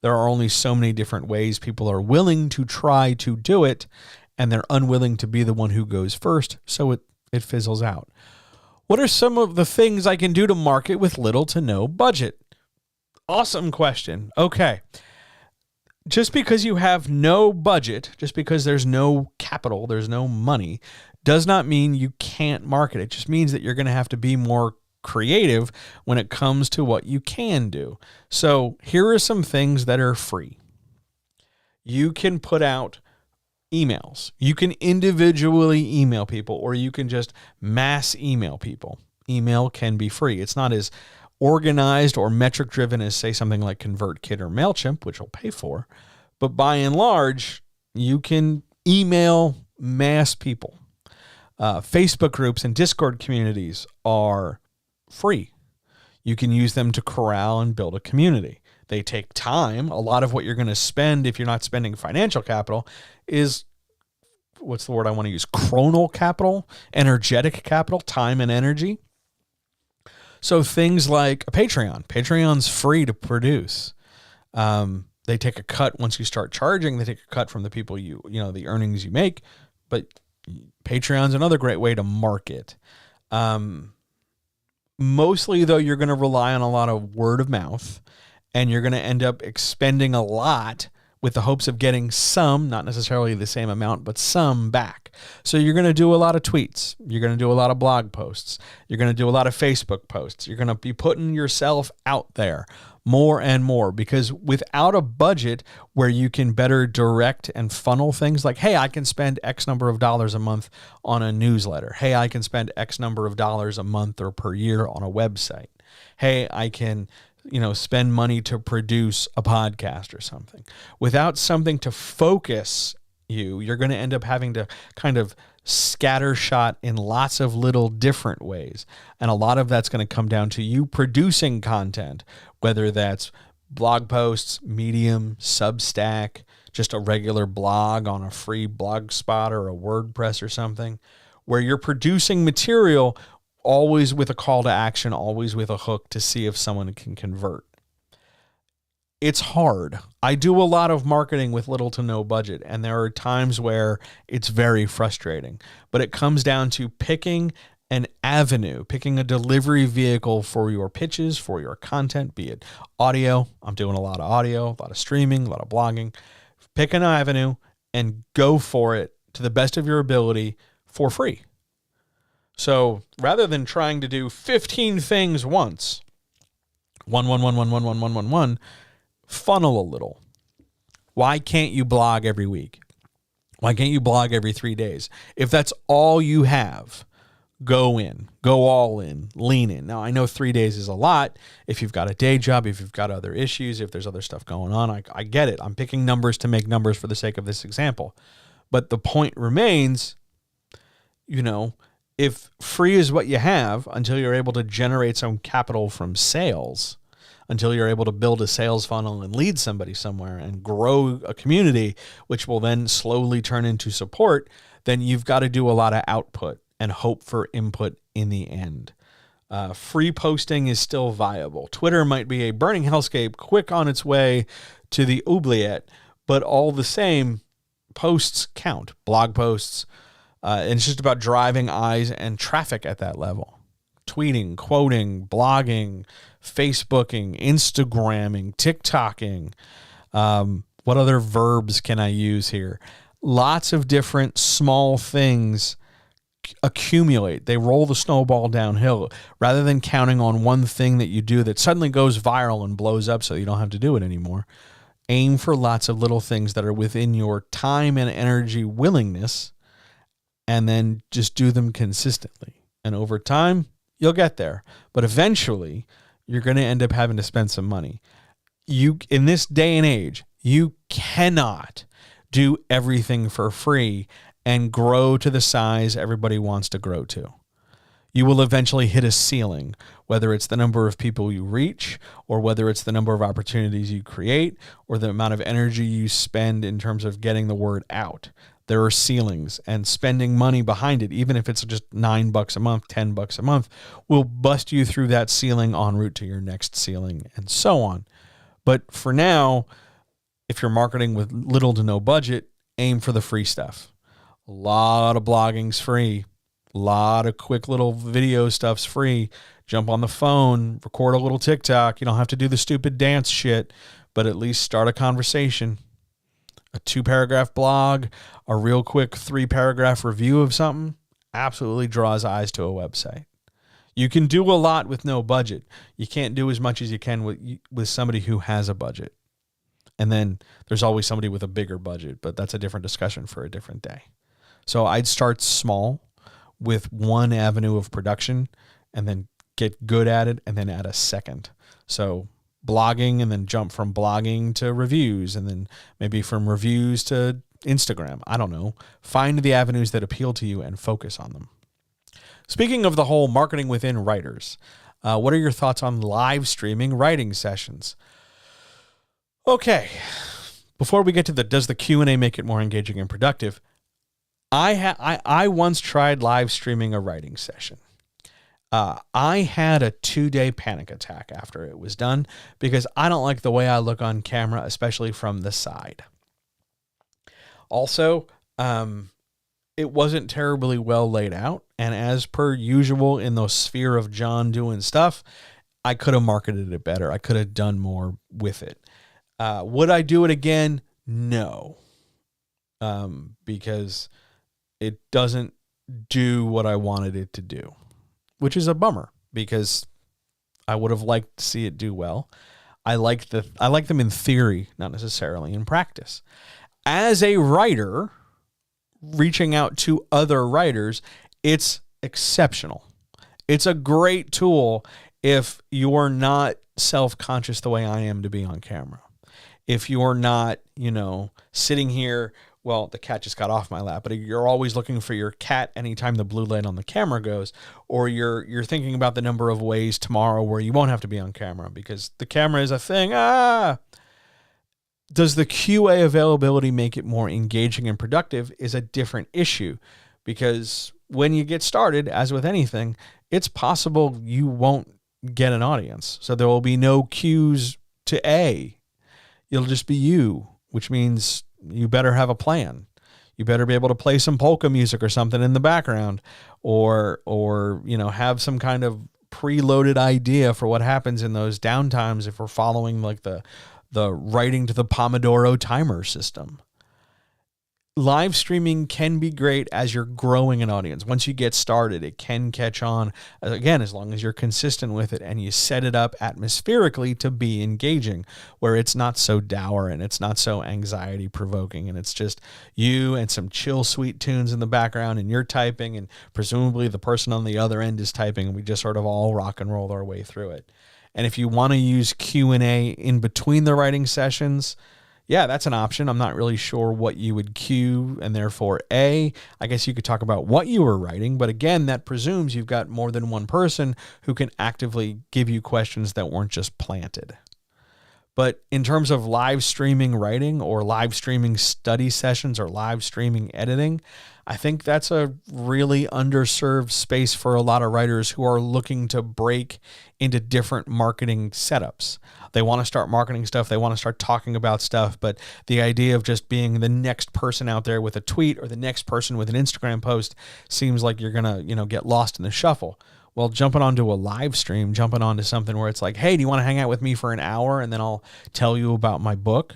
There are only so many different ways people are willing to try to do it, and they're unwilling to be the one who goes first, so it fizzles out. What are some of the things I can do to market with little to no budget? Awesome question. Okay. Just because you have no budget, just because there's no capital, there's no money, does not mean you can't market. It just means that you're going to have to be more creative when it comes to what you can do. So here are some things that are free. You can put out emails. You can individually email people, or you can just mass email people. Email can be free. It's not as organized or metric driven as, say, something like ConvertKit or MailChimp, which will pay for. But by and large, you can email mass people. Facebook groups and Discord communities are free. You can use them to corral and build a community. They take time. A lot of what you're going to spend, if you're not spending financial capital, is, what's the word I want to use? Chronal capital, energetic capital, time and energy. So things like a Patreon. Patreon's free to produce. They take a cut once you start charging. They take a cut from the people the earnings you make. But Patreon's another great way to market. Mostly, though, you're going to rely on a lot of word of mouth, and you're going to end up expending a lot with the hopes of getting some, not necessarily the same amount, but some back. So you're going to do a lot of tweets. You're going to do a lot of blog posts. You're going to do a lot of Facebook posts. You're going to be putting yourself out there more and more, because without a budget where you can better direct and funnel things like, hey, I can spend X number of dollars a month on a newsletter. Hey, I can spend X number of dollars a month or per year on a website. Hey, I can spend money to produce a podcast or something. Without something to focus you're going to end up having to kind of scattershot in lots of little different ways. And a lot of that's going to come down to you producing content, whether that's blog posts, Medium, Substack, just a regular blog on a free blog spot or a WordPress or something, where you're producing material always with a call to action, always with a hook to see if someone can convert. It's hard. I do a lot of marketing with little to no budget, and there are times where it's very frustrating. But it comes down to picking an avenue, picking a delivery vehicle for your pitches, for your content, be it audio. I'm doing a lot of audio, a lot of streaming, a lot of blogging. Pick an avenue and go for it to the best of your ability for free. So rather than trying to do 15 things once, one, funnel a little. Why can't you blog every week? Why can't you blog every 3 days? If that's all you have, go all in, lean in. Now, I know 3 days is a lot. If you've got a day job, if you've got other issues, if there's other stuff going on, I get it. I'm picking numbers to make numbers for the sake of this example. But the point remains, if free is what you have until you're able to generate some capital from sales, until you're able to build a sales funnel and lead somebody somewhere and grow a community, which will then slowly turn into support, then you've got to do a lot of output and hope for input in the end. Free posting is still viable. Twitter might be a burning hellscape quick on its way to the oubliette, but all the same, posts count. Blog posts, and it's just about driving eyes and traffic at that level. Tweeting, quoting, blogging, Facebooking, Instagramming, TikToking. What other verbs can I use here? Lots of different small things accumulate. They roll the snowball downhill rather than counting on one thing that you do that suddenly goes viral and blows up so you don't have to do it anymore. Aim for lots of little things that are within your time and energy willingness, and then just do them consistently. And over time, you'll get there. But eventually, you're going to end up having to spend some money. In this day and age, you cannot do everything for free and grow to the size everybody wants to grow to. You will eventually hit a ceiling, whether it's the number of people you reach, or whether it's the number of opportunities you create, or the amount of energy you spend in terms of getting the word out. There are ceilings, and spending money behind it, even if it's just $9 a month, $10 a month, will bust you through that ceiling en route to your next ceiling, and so on. But for now, if you're marketing with little to no budget, aim for the free stuff. A lot of blogging's free. A lot of quick little video stuff's free. Jump on the phone, record a little TikTok. You don't have to do the stupid dance shit, but at least start a conversation. A 2-paragraph blog, a real quick 3-paragraph review of something absolutely draws eyes to a website. You can do a lot with no budget. You can't do as much as you can with somebody who has a budget. And then there's always somebody with a bigger budget, but that's a different discussion for a different day. So I'd start small with one avenue of production and then get good at it and then add a second. So blogging and then jump from blogging to reviews and then maybe from reviews to Instagram. I don't know. Find the avenues that appeal to you and focus on them. Speaking of the whole marketing within writers, what are your thoughts on live streaming writing sessions? Okay. Before we get to does the Q&A make it more engaging and productive? I once tried live streaming a writing session. I had a 2-day panic attack after it was done because I don't like the way I look on camera, especially from the side. Also, it wasn't terribly well laid out. And as per usual in the sphere of John doing stuff, I could have marketed it better. I could have done more with it. Would I do it again? No. Because it doesn't do what I wanted it to do, which is a bummer because I would have liked to see it do well. I like them in theory, not necessarily in practice. As a writer, reaching out to other writers, it's exceptional. It's a great tool if you're not self-conscious the way I am to be on camera. If you're not, sitting here, well, the cat just got off my lap, but you're always looking for your cat anytime the blue light on the camera goes, or you're thinking about the number of ways tomorrow where you won't have to be on camera because the camera is a thing. Does the QA availability make it more engaging and productive is a different issue, because when you get started, as with anything, it's possible you won't get an audience. So there will be no cues to A. It'll just be you, which means you better have a plan. You better be able to play some polka music or something in the background, or have some kind of preloaded idea for what happens in those downtimes if we're following like the writing to the Pomodoro timer system. Live streaming can be great as you're growing an audience. Once you get started, it can catch on, again, as long as you're consistent with it and you set it up atmospherically to be engaging, where it's not so dour and it's not so anxiety provoking, and it's just you and some chill, sweet tunes in the background, and you're typing, and presumably the person on the other end is typing, and we just sort of all rock and roll our way through it. And if you want to use Q&A in between the writing sessions, yeah, that's an option. I'm not really sure what you would cue, and therefore, I guess you could talk about what you were writing, but again, that presumes you've got more than one person who can actively give you questions that weren't just planted. But in terms of live streaming writing or live streaming study sessions or live streaming editing, I think that's a really underserved space for a lot of writers who are looking to break into different marketing setups. They want to start marketing stuff. They want to start talking about stuff. But the idea of just being the next person out there with a tweet or the next person with an Instagram post seems like you're going to, get lost in the shuffle. Well, jumping onto a live stream, jumping onto something where it's like, hey, do you want to hang out with me for an hour and then I'll tell you about my book?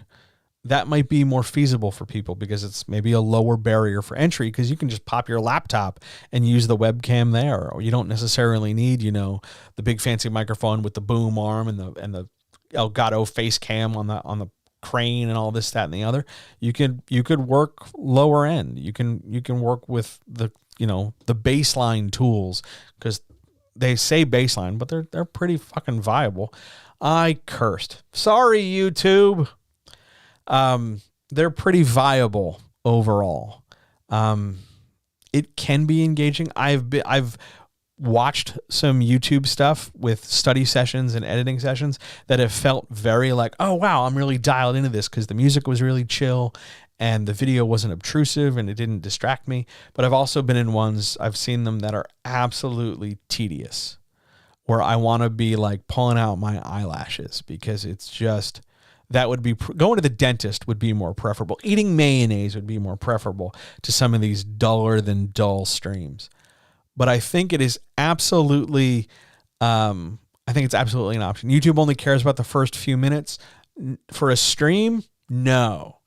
That might be more feasible for people because it's maybe a lower barrier for entry, because you can just pop your laptop and use the webcam there, or you don't necessarily need, the big fancy microphone with the boom arm and the Elgato face cam on the crane and all this, that, and the other. You could work lower end. You can work with the baseline tools, because they say baseline, but they're pretty fucking viable. I cursed. Sorry, YouTube. They're pretty viable overall. It can be engaging. I've watched some YouTube stuff with study sessions and editing sessions that have felt very like, oh wow, I'm really dialed into this because the music was really chill and the video wasn't obtrusive and it didn't distract me. But I've also been in ones, I've seen them that are absolutely tedious, where I want to be like pulling out my eyelashes, because it's just, that would be, going to the dentist would be more preferable. Eating mayonnaise would be more preferable to some of these duller than dull streams. But I think it is absolutely, an option. YouTube only cares about the first few minutes. For a stream, no.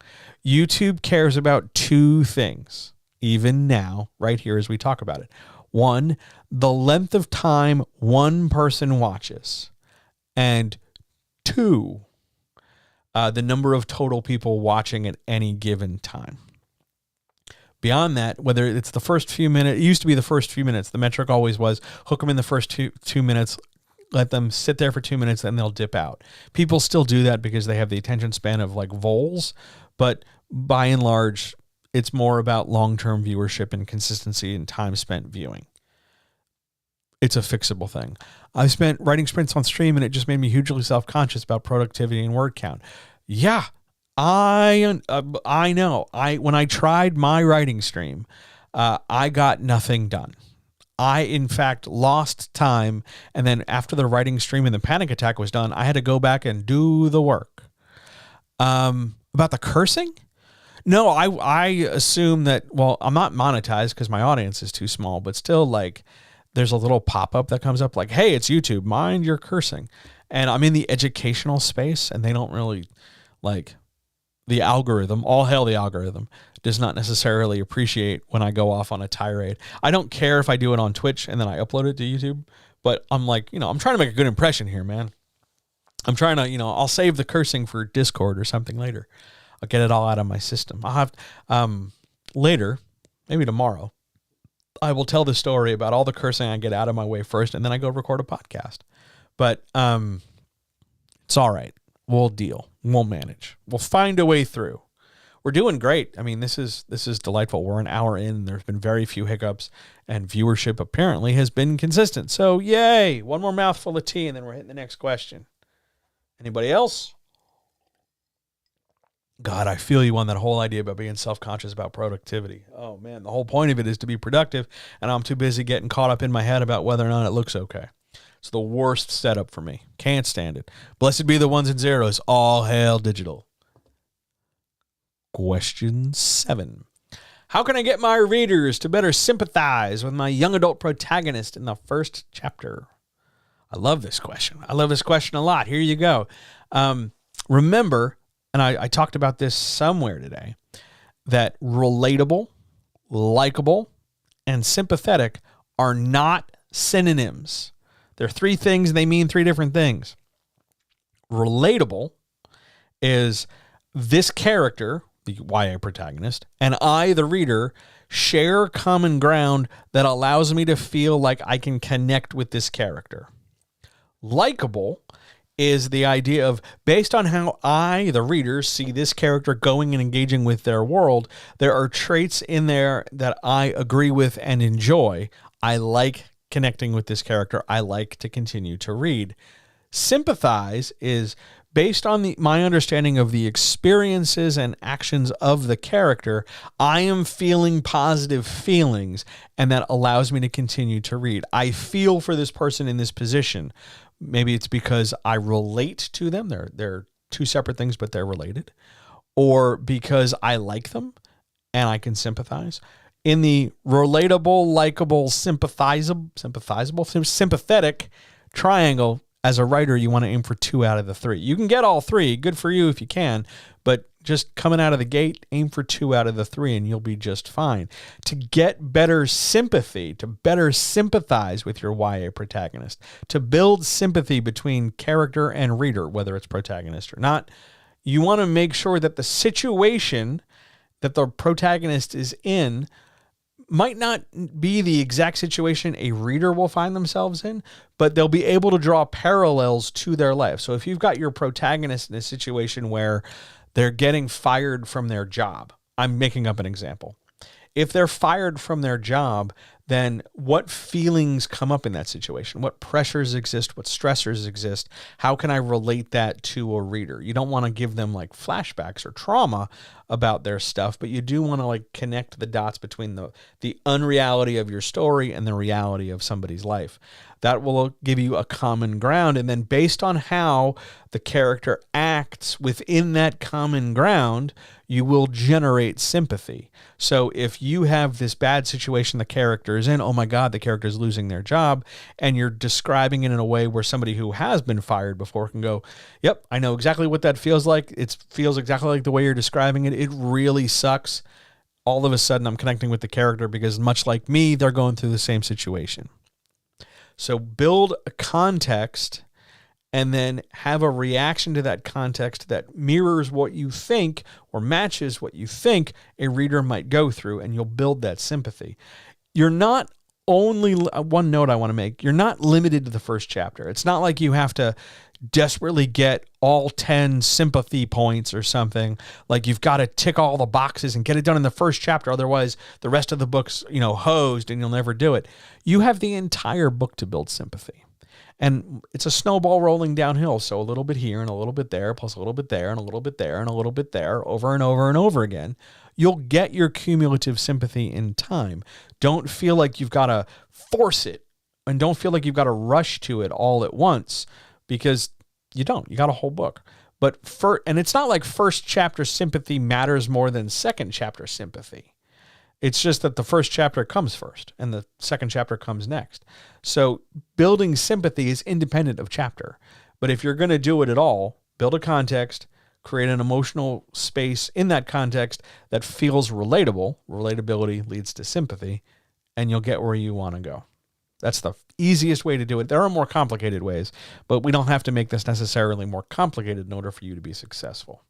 YouTube cares about two things, even now, right here as we talk about it. One, the length of time one person watches. And two, the number of total people watching at any given time. Beyond that, whether it's the first few minutes, it used to be the first few minutes. The metric always was hook them in the first two minutes, let them sit there for 2 minutes, then they'll dip out. People still do that because they have the attention span of like voles, but by and large, it's more about long-term viewership and consistency and time spent viewing. It's a fixable thing. I've spent writing sprints on stream, and it just made me hugely self-conscious about productivity and word count. Yeah, I know. When I tried my writing stream, I got nothing done. I, in fact, lost time, and then after the writing stream and the panic attack was done, I had to go back and do the work. About the cursing? No, I assume that, well, I'm not monetized because my audience is too small, but still, like, there's a little pop-up that comes up like, hey, it's YouTube, mind your cursing. And I'm in the educational space, and they don't really, like, the algorithm, all hail the algorithm, does not necessarily appreciate when I go off on a tirade. I don't care if I do it on Twitch and then I upload it to YouTube, but I'm like, I'm trying to make a good impression here, man. I'm trying to, I'll save the cursing for Discord or something later. I'll get it all out of my system. I'll have, later, maybe tomorrow, I will tell the story about all the cursing I get out of my way first, and then I go record a podcast. But it's all right. We'll deal. We'll manage. We'll find a way through. We're doing great. I mean, this is delightful. We're an hour in. There's been very few hiccups, and viewership apparently has been consistent. So, yay! One more mouthful of tea, and then we're hitting the next question. Anybody else? God, I feel you on that whole idea about being self-conscious about productivity. Oh, man, the whole point of it is to be productive, and I'm too busy getting caught up in my head about whether or not it looks okay. It's the worst setup for me. Can't stand it. Blessed be the ones and zeros. All hail digital. Question 7. How can I get my readers to better sympathize with my young adult protagonist in the first chapter? I love this question. I love this question a lot. Here you go. Remember, and I talked about this somewhere today, that relatable, likable, and sympathetic are not synonyms. They're 3 things, and they mean 3 different things. Relatable is this character, the YA protagonist, and I, the reader, share common ground that allows me to feel like I can connect with this character. Likable is the idea of, based on how I, the reader, see this character going and engaging with their world, there are traits in there that I agree with and enjoy. I like connecting with this character. I like to continue to read. Sympathize is based on my understanding of the experiences and actions of the character. I am feeling positive feelings, and that allows me to continue to read. I feel for this person in this position. Maybe it's because I relate to them. They're 2 separate things, but they're related. Or because I like them and I can sympathize. In the relatable, likable, sympathetic triangle, as a writer, you want to aim for 2 out of the 3. You can get all 3. Good for you if you can. But just coming out of the gate, aim for 2 out of the 3 and you'll be just fine. To get better sympathy, to better sympathize with your YA protagonist, to build sympathy between character and reader, whether it's protagonist or not, you want to make sure that the situation that the protagonist is in might not be the exact situation a reader will find themselves in, but they'll be able to draw parallels to their life. So if you've got your protagonist in a situation where they're getting fired from their job, I'm making up an example. If they're fired from their job, then what feelings come up in that situation? What pressures exist? What stressors exist? How can I relate that to a reader? You don't want to give them like flashbacks or trauma about their stuff, but you do want to like connect the dots between the unreality of your story and the reality of somebody's life. That will give you a common ground. And then based on how the character acts within that common ground, you will generate sympathy. So if you have this bad situation the character is in, oh my God, the character is losing their job, and you're describing it in a way where somebody who has been fired before can go, yep, I know exactly what that feels like. It feels exactly like the way you're describing it. It really sucks. All of a sudden, I'm connecting with the character because much like me, they're going through the same situation. So build a context and then have a reaction to that context that mirrors what you think or matches what you think a reader might go through, and you'll build that sympathy. You're not only, one note I want to make, you're not limited to the first chapter. It's not like you have to desperately get all 10 sympathy points or something. Like you've got to tick all the boxes and get it done in the first chapter. Otherwise, the rest of the book's, hosed and you'll never do it. You have the entire book to build sympathy. And it's a snowball rolling downhill. So a little bit here and a little bit there, plus a little bit there and a little bit there and a little bit there, over and over and over again. You'll get your cumulative sympathy in time. Don't feel like you've got to force it, and don't feel like you've got to rush to it all at once, because you don't. You got a whole book. And it's not like first chapter sympathy matters more than second chapter sympathy. It's just that the first chapter comes first and the second chapter comes next. So building sympathy is independent of chapter. But if you're going to do it at all, build a context, create an emotional space in that context that feels relatable. Relatability leads to sympathy, and you'll get where you want to go. That's the easiest way to do it. There are more complicated ways, but we don't have to make this necessarily more complicated in order for you to be successful.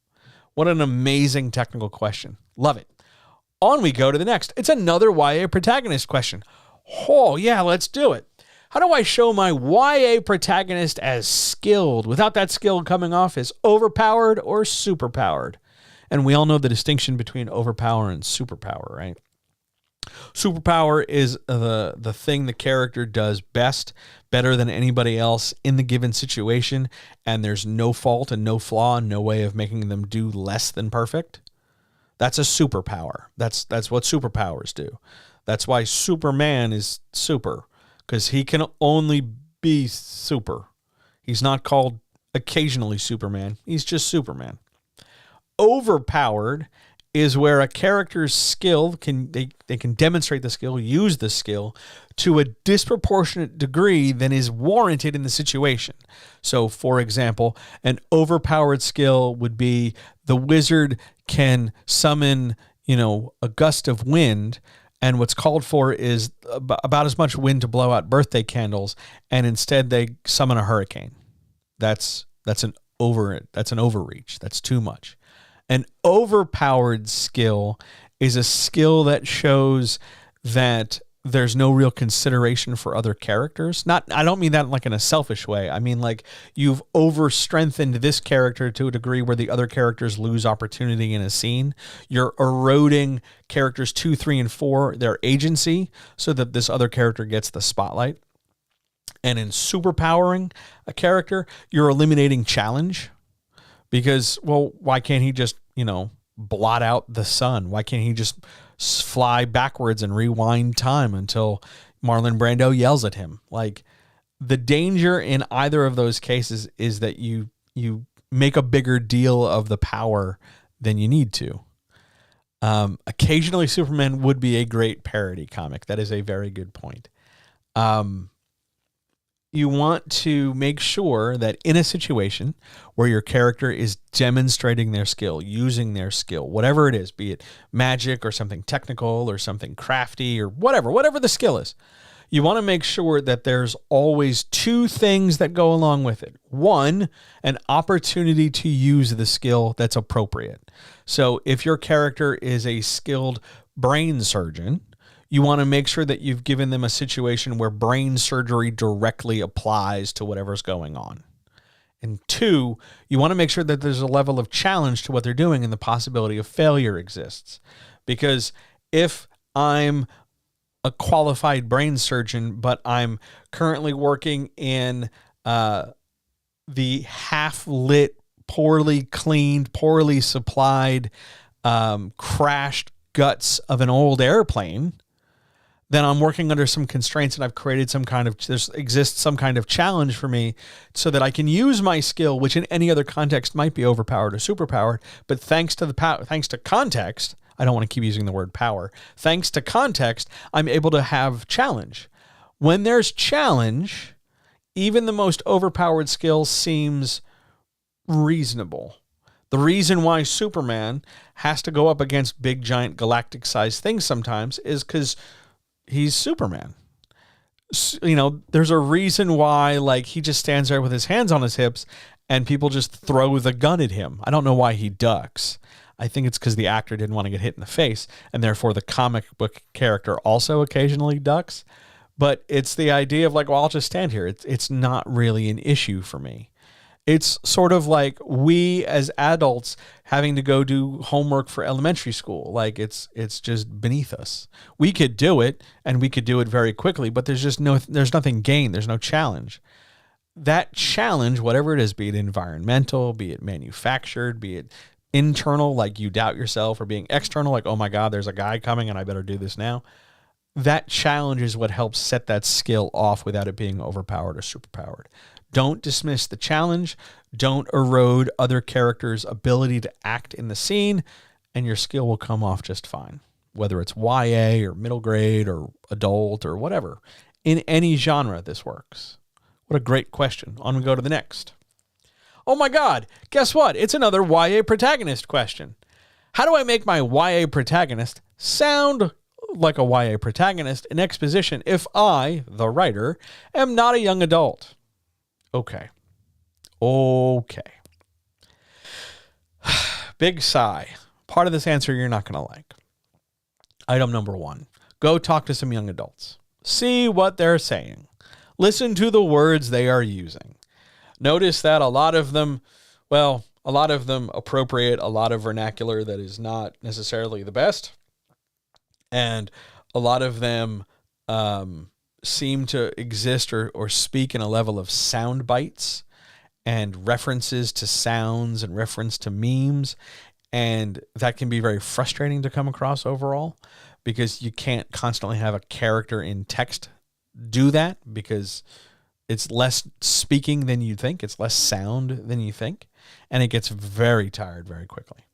What an amazing technical question. Love it. On we go to the next. It's another YA protagonist question. Oh, yeah, let's do it. How do I show my YA protagonist as skilled without that skill coming off as overpowered or superpowered? And we all know the distinction between overpower and superpower, right? Superpower is the thing the character does best, better than anybody else in the given situation, and there's no fault and no flaw and no way of making them do less than perfect. That's a superpower. That's what superpowers do. That's why Superman is super, because he can only be super. He's not called occasionally Superman. He's just Superman. Overpowered is where a character's skill they can demonstrate the skill, use the skill to a disproportionate degree than is warranted in the situation. So, for example, an overpowered skill would be the wizard can summon, a gust of wind, and what's called for is about as much wind to blow out birthday candles, and instead they summon a hurricane. That's an overreach. That's too much. An overpowered skill is a skill that shows that there's no real consideration for other characters. I don't mean that like in a selfish way. I mean like you've overstrengthened this character to a degree where the other characters lose opportunity in a scene. You're eroding characters 2, 3, and 4, their agency, so that this other character gets the spotlight. And in superpowering a character, you're eliminating challenge. Because, well, why can't he just, blot out the sun? Why can't he just fly backwards and rewind time until Marlon Brando yells at him? Like, the danger in either of those cases is that you make a bigger deal of the power than you need to. Occasionally, Superman would be a great parody comic. That is a very good point. You want to make sure that in a situation where your character is demonstrating their skill, using their skill, whatever it is, be it magic or something technical or something crafty or whatever the skill is, you want to make sure that there's always 2 things that go along with it. 1, an opportunity to use the skill that's appropriate. So if your character is a skilled brain surgeon, you want to make sure that you've given them a situation where brain surgery directly applies to whatever's going on. And 2, you want to make sure that there's a level of challenge to what they're doing and the possibility of failure exists. Because if I'm a qualified brain surgeon, but I'm currently working in the half-lit, poorly cleaned, poorly supplied, crashed guts of an old airplane, then I'm working under some constraints and I've created there exists some kind of challenge for me so that I can use my skill, which in any other context might be overpowered or superpowered. But thanks to context, I don't want to keep using the word power. Thanks to context, I'm able to have challenge. When there's challenge, even the most overpowered skill seems reasonable. The reason why Superman has to go up against big, giant, galactic-sized things sometimes is because he's Superman. There's a reason why, he just stands there with his hands on his hips and people just throw the gun at him. I don't know why he ducks. I think it's because the actor didn't want to get hit in the face, and therefore the comic book character also occasionally ducks. But it's the idea of I'll just stand here. It's not really an issue for me. It's sort of like we as adults having to go do homework for elementary school. It's just beneath us. We could do it, and we could do it very quickly, but there's nothing gained. There's no challenge. That challenge, whatever it is, be it environmental, be it manufactured, be it internal, like you doubt yourself, or being external, like, oh my God, there's a guy coming and I better do this now. That challenge is what helps set that skill off without it being overpowered or superpowered. Don't dismiss the challenge. Don't erode other characters' ability to act in the scene, and your skill will come off just fine. Whether it's YA or middle grade or adult or whatever. In any genre, this works. What a great question. On we go to the next. Oh my God, guess what? It's another YA protagonist question. How do I make my YA protagonist sound like a YA protagonist in exposition if I, the writer, am not a young adult? Okay. Big sigh. Part of this answer you're not going to like. Item number 1. Go talk to some young adults. See what they're saying. Listen to the words they are using. Notice that a lot of them appropriate a lot of vernacular that is not necessarily the best. And a lot of them seem to exist or speak in a level of sound bites and references to sounds and reference to memes. And that can be very frustrating to come across overall because you can't constantly have a character in text do that because it's less speaking than you think. It's less sound than you think. And it gets very tired very quickly.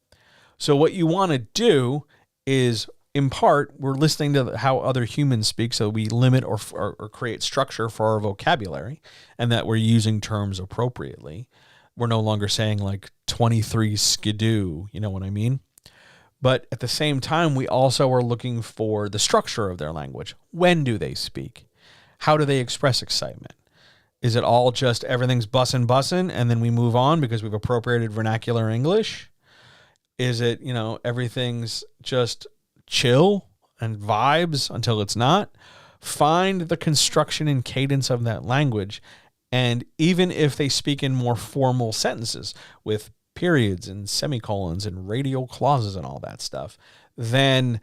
So what you want to do is, in part, we're listening to how other humans speak, so we limit or create structure for our vocabulary and that we're using terms appropriately. We're no longer saying like 23 skidoo, you know what I mean? But at the same time, we also are looking for the structure of their language. When do they speak? How do they express excitement? Is it all just everything's bussin' and then we move on because we've appropriated vernacular English? Is it, everything's just chill and vibes until it's not? Find the construction and cadence of that language. And even if they speak in more formal sentences with periods and semicolons and radial clauses and all that stuff, then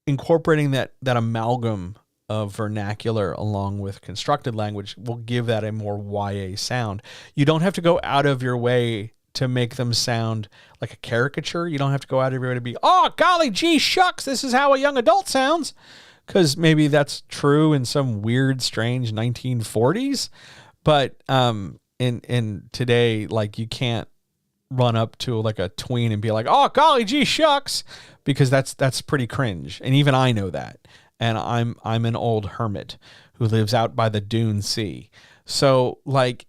incorporating that amalgam of vernacular along with constructed language will give that a more YA sound. You don't have to go out of your way to make them sound like a caricature. You don't have to go out of your way to be, oh, golly gee shucks, this is how a young adult sounds. Because maybe that's true in some weird, strange 1940s. But in today, like, you can't run up to like a tween and be like, oh, golly gee shucks, because that's pretty cringe. And even I know that. And I'm an old hermit who lives out by the Dune Sea. So like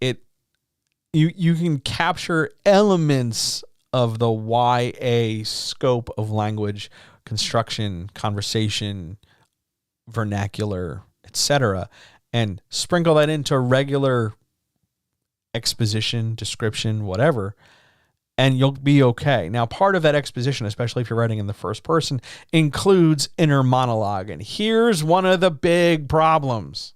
you can capture elements of the YA scope of language, construction, conversation, vernacular, etc., and sprinkle that into regular exposition, description, whatever, and you'll be okay. Now, part of that exposition, especially if you're writing in the first person, includes inner monologue. And here's one of the big problems.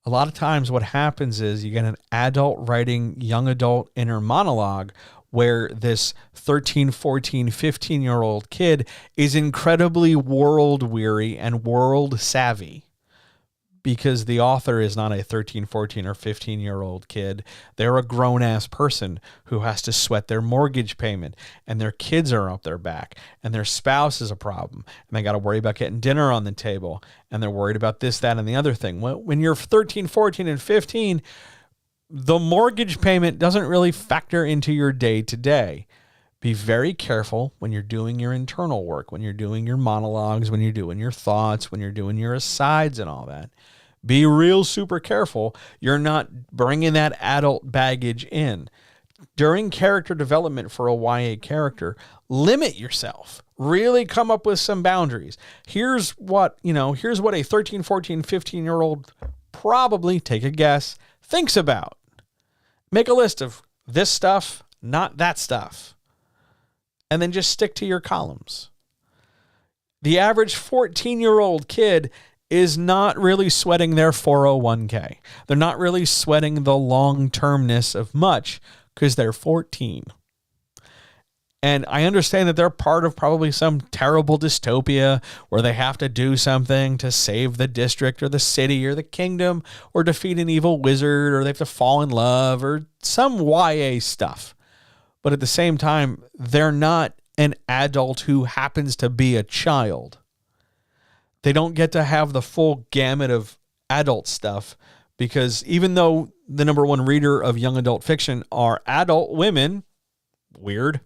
A lot of times what happens is you get an adult writing young adult inner monologue where this 13, 14, 15-year-old kid is incredibly world weary and world savvy. Because the author is not a 13, 14, or 15-year-old kid. They're a grown-ass person who has to sweat their mortgage payment, and their kids are up their back, and their spouse is a problem, and they got to worry about getting dinner on the table, and they're worried about this, that, and the other thing. When you're 13, 14, and 15, the mortgage payment doesn't really factor into your day-to-day. Be very careful when you're doing your internal work, when you're doing your monologues, when you're doing your thoughts, when you're doing your asides and all that. Be real super careful you're not bringing that adult baggage in. During character development for a YA character, limit yourself. Really come up with some boundaries. Here's what a 13, 14, 15-year-old probably, take a guess, thinks about. Make a list of this stuff, not that stuff. And then just stick to your columns. The average 14-year-old kid is not really sweating their 401k. They're not really sweating the long-termness of much because they're 14. And I understand that they're part of probably some terrible dystopia where they have to do something to save the district or the city or the kingdom or defeat an evil wizard or they have to fall in love or some YA stuff. But at the same time, they're not an adult who happens to be a child. They don't get to have the full gamut of adult stuff because even though the number one reader of young adult fiction are adult women, weird,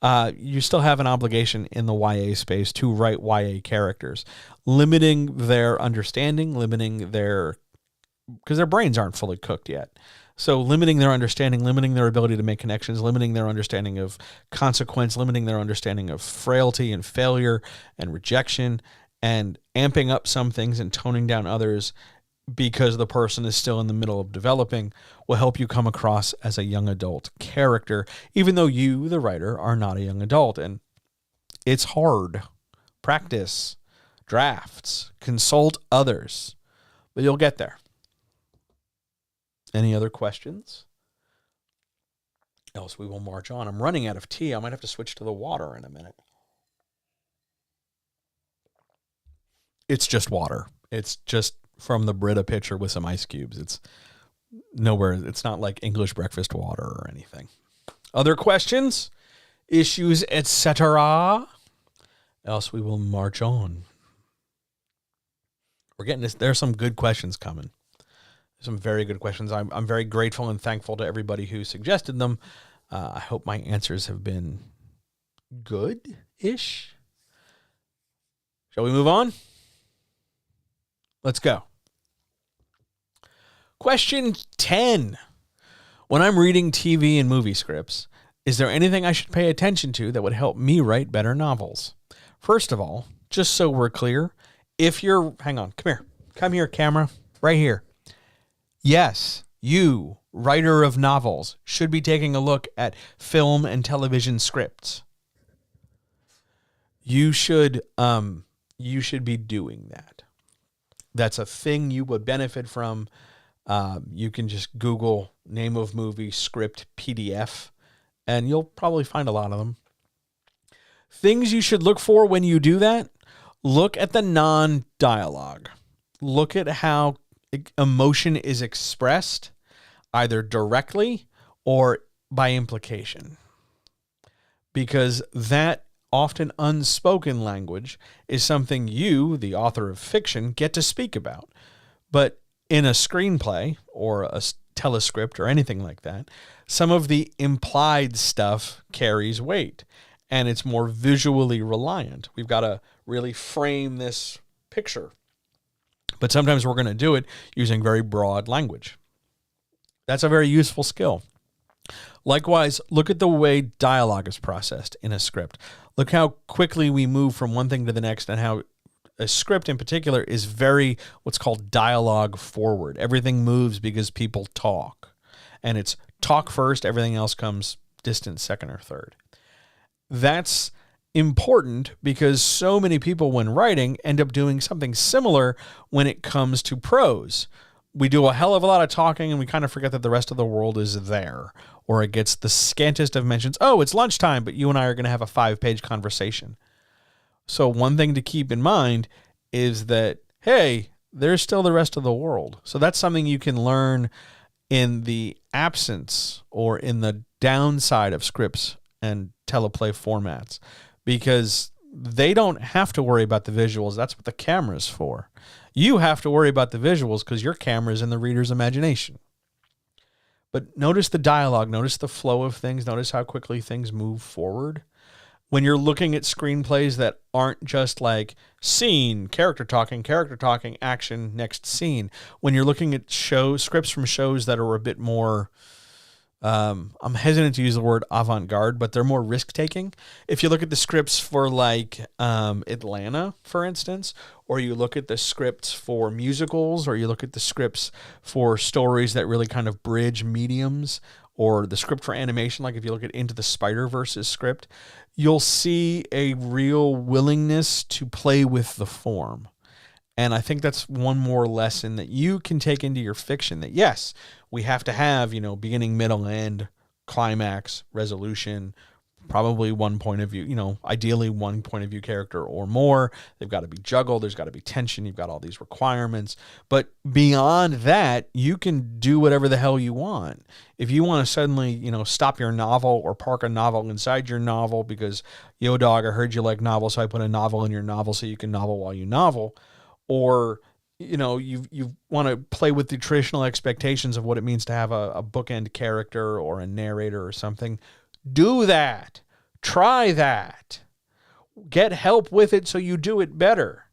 you still have an obligation in the YA space to write YA characters, limiting their understanding, because their brains aren't fully cooked yet. So limiting their understanding, limiting their ability to make connections, limiting their understanding of consequence, limiting their understanding of frailty and failure and rejection, and amping up some things and toning down others because the person is still in the middle of developing will help you come across as a young adult character, even though you, the writer, are not a young adult. And it's hard. Practice, drafts, consult others, but you'll get there. Any other questions? Else we will march on. I'm running out of tea. I might have to switch to the water in a minute. It's just water. It's just from the Brita pitcher with some ice cubes. It's nowhere. It's not like English breakfast water or anything. Other questions, issues, etc. Else we will march on. We're getting this. There's some good questions coming. Some very good questions. I'm very grateful and thankful to everybody who suggested them. I hope my answers have been good-ish. Shall we move on? Let's go. Question 10. When I'm reading TV and movie scripts, is there anything I should pay attention to that would help me write better novels? First of all, just so we're clear, hang on, come here, camera, right here. Yes, you, writer of novels, should be taking a look at film and television scripts. You should be doing that. That's a thing you would benefit from. You can just Google name of movie script PDF, and you'll probably find a lot of them. Things you should look for when you do that: look at the non-dialogue. Look at how emotion is expressed, either directly or by implication. Because that often unspoken language is something you, the author of fiction, get to speak about. But in a screenplay or a telescript or anything like that, some of the implied stuff carries weight, and it's more visually reliant. We've got to really frame this picture. But sometimes we're going to do it using very broad language. That's a very useful skill. Likewise, look at the way dialogue is processed in a script. Look how quickly we move from one thing to the next, and how a script in particular is very what's called dialogue forward. Everything moves because people talk. And it's talk first, everything else comes distant second or third. That's important because so many people, when writing, end up doing something similar when it comes to prose. We do a hell of a lot of talking and we kind of forget that the rest of the world is there, or it gets the scantest of mentions. Oh, it's lunchtime, but you and I are going to have a 5-page conversation. So one thing to keep in mind is that, hey, there's still the rest of the world. So that's something you can learn in the absence or in the downside of scripts and teleplay formats, because they don't have to worry about the visuals. That's what the camera's for. You have to worry about the visuals because your camera is in the reader's imagination. But notice the dialogue, notice the flow of things, notice how quickly things move forward. When you're looking at screenplays that aren't just like scene, character talking, action, next scene. When you're looking at scripts from shows that are a bit more, I'm hesitant to use the word avant-garde, but they're more risk-taking. If you look at the scripts for like Atlanta, for instance, or you look at the scripts for musicals, or you look at the scripts for stories that really kind of bridge mediums, or the script for animation, like if you look at Into the Spider-Verse's script, you'll see a real willingness to play with the form. And I think that's one more lesson that you can take into your fiction, that yes, we have to have, beginning, middle, end, climax, resolution, probably one point of view, ideally one point of view character or more. They've got to be juggled. There's got to be tension. You've got all these requirements. But beyond that, you can do whatever the hell you want. If you want to suddenly, stop your novel or park a novel inside your novel because, yo, dog, I heard you like novels, so I put a novel in your novel so you can novel while you novel. Or you want to play with the traditional expectations of what it means to have a bookend character or a narrator or something. Do that. Try that. Get help with it so you do it better.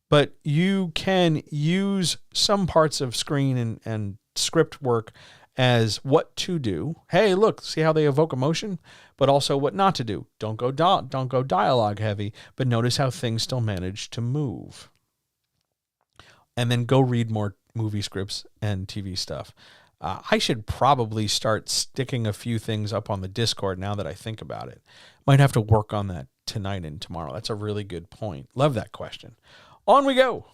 But you can use some parts of screen and script work as what to do. Hey, look, see how they evoke emotion? But also what not to do. Don't go dialogue heavy, but notice how things still manage to move. And then go read more movie scripts and TV stuff. I should probably start sticking a few things up on the Discord now that I think about it. Might have to work on that tonight and tomorrow. That's a really good point. Love that question. On we go.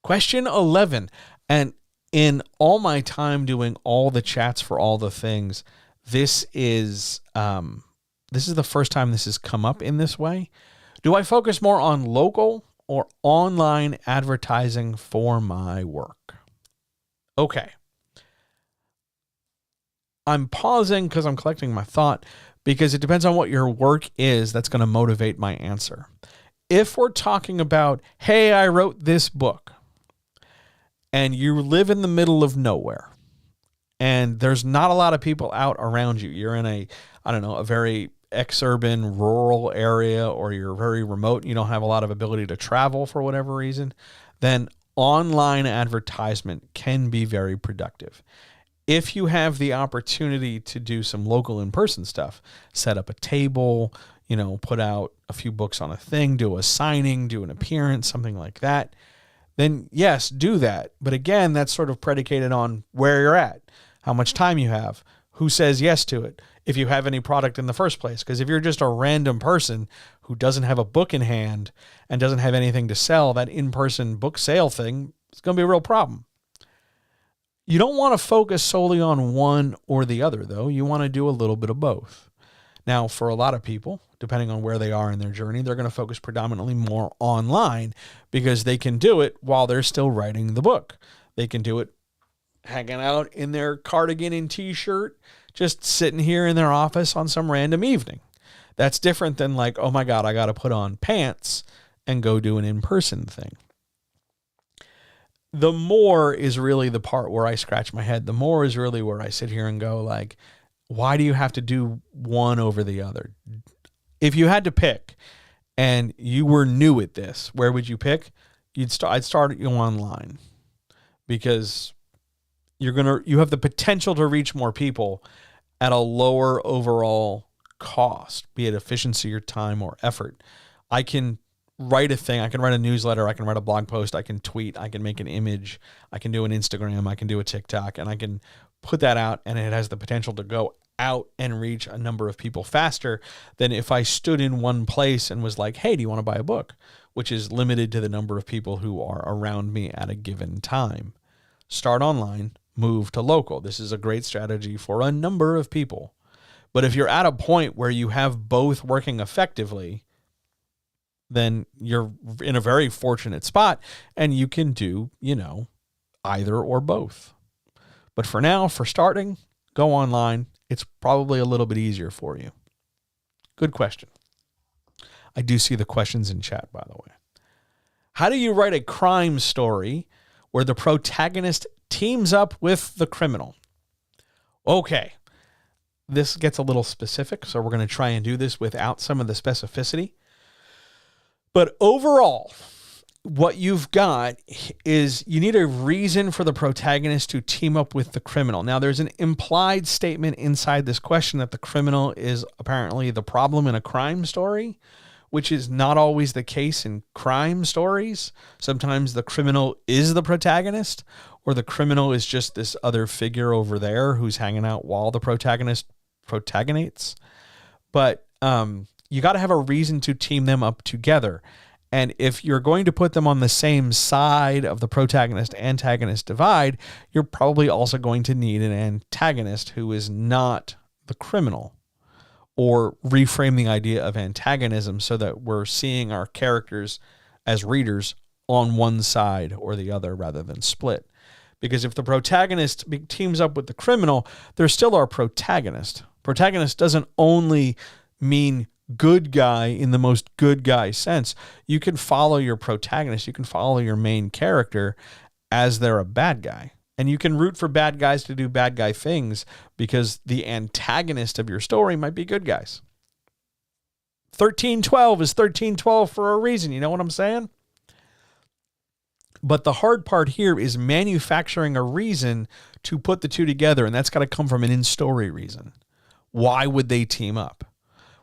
Question 11. And in all my time doing all the chats for all the things, this is the first time this has come up in this way. Do I focus more on local or online advertising for my work? Okay. I'm pausing because I'm collecting my thought, because it depends on what your work is that's going to motivate my answer. If we're talking about, hey, I wrote this book, and you live in the middle of nowhere, and there's not a lot of people out around you. You're in a very exurban rural area, or you're very remote, you don't have a lot of ability to travel for whatever reason, then online advertisement can be very productive. If you have the opportunity to do some local in-person stuff, set up a table, put out a few books on a thing, do a signing, do an appearance, something like that, then yes, do that. But again, that's sort of predicated on where you're at, how much time you have, who says yes to it, if you have any product in the first place. Because if you're just a random person who doesn't have a book in hand and doesn't have anything to sell, that in-person book sale thing is going to be a real problem. You don't want to focus solely on one or the other, though. You want to do a little bit of both. Now, for a lot of people, depending on where they are in their journey, they're going to focus predominantly more online because they can do it while they're still writing the book. They can do it hanging out in their cardigan and t-shirt, just sitting here in their office on some random evening. That's different than like, oh my God, I got to put on pants and go do an in-person thing. The more is really the part where I scratch my head. The more is really where I sit here and go like, why do you have to do one over the other? If you had to pick and you were new at this, where would you pick? I'd start you online, because you have the potential to reach more people at a lower overall cost, be it efficiency or time or effort. I can write a thing. I can write a newsletter. I can write a blog post. I can tweet. I can make an image. I can do an Instagram. I can do a TikTok, and I can put that out, and it has the potential to go out and reach a number of people faster than if I stood in one place and was like, hey, do you want to buy a book? Which is limited to the number of people who are around me at a given time. Start online, move to local. This is a great strategy for a number of people. But if you're at a point where you have both working effectively, then you're in a very fortunate spot and you can do, either or both. But for now, for starting, go online. It's probably a little bit easier for you. Good question. I do see the questions in chat, by the way. How do you write a crime story where the protagonist teams up with the criminal? Okay. This gets a little specific, so we're going to try and do this without some of the specificity. But overall, what you've got is you need a reason for the protagonist to team up with the criminal. Now, there's an implied statement inside this question that the criminal is apparently the problem in a crime story, which is not always the case in crime stories. Sometimes the criminal is the protagonist, or the criminal is just this other figure over there who's hanging out while the protagonist protagonites. But you got to have a reason to team them up together. And if you're going to put them on the same side of the protagonist-antagonist divide, you're probably also going to need an antagonist who is not the criminal. Or reframe the idea of antagonism so that we're seeing our characters as readers on one side or the other rather than split. Because if the protagonist teams up with the criminal, they're still our protagonist. Protagonist doesn't only mean good guy in the most good guy sense. You can follow your protagonist, you can follow your main character as they're a bad guy. And you can root for bad guys to do bad guy things because the antagonist of your story might be good guys. 1312 is 1312 for a reason. You know what I'm saying? But the hard part here is manufacturing a reason to put the two together, and that's got to come from an in-story reason. Why would they team up?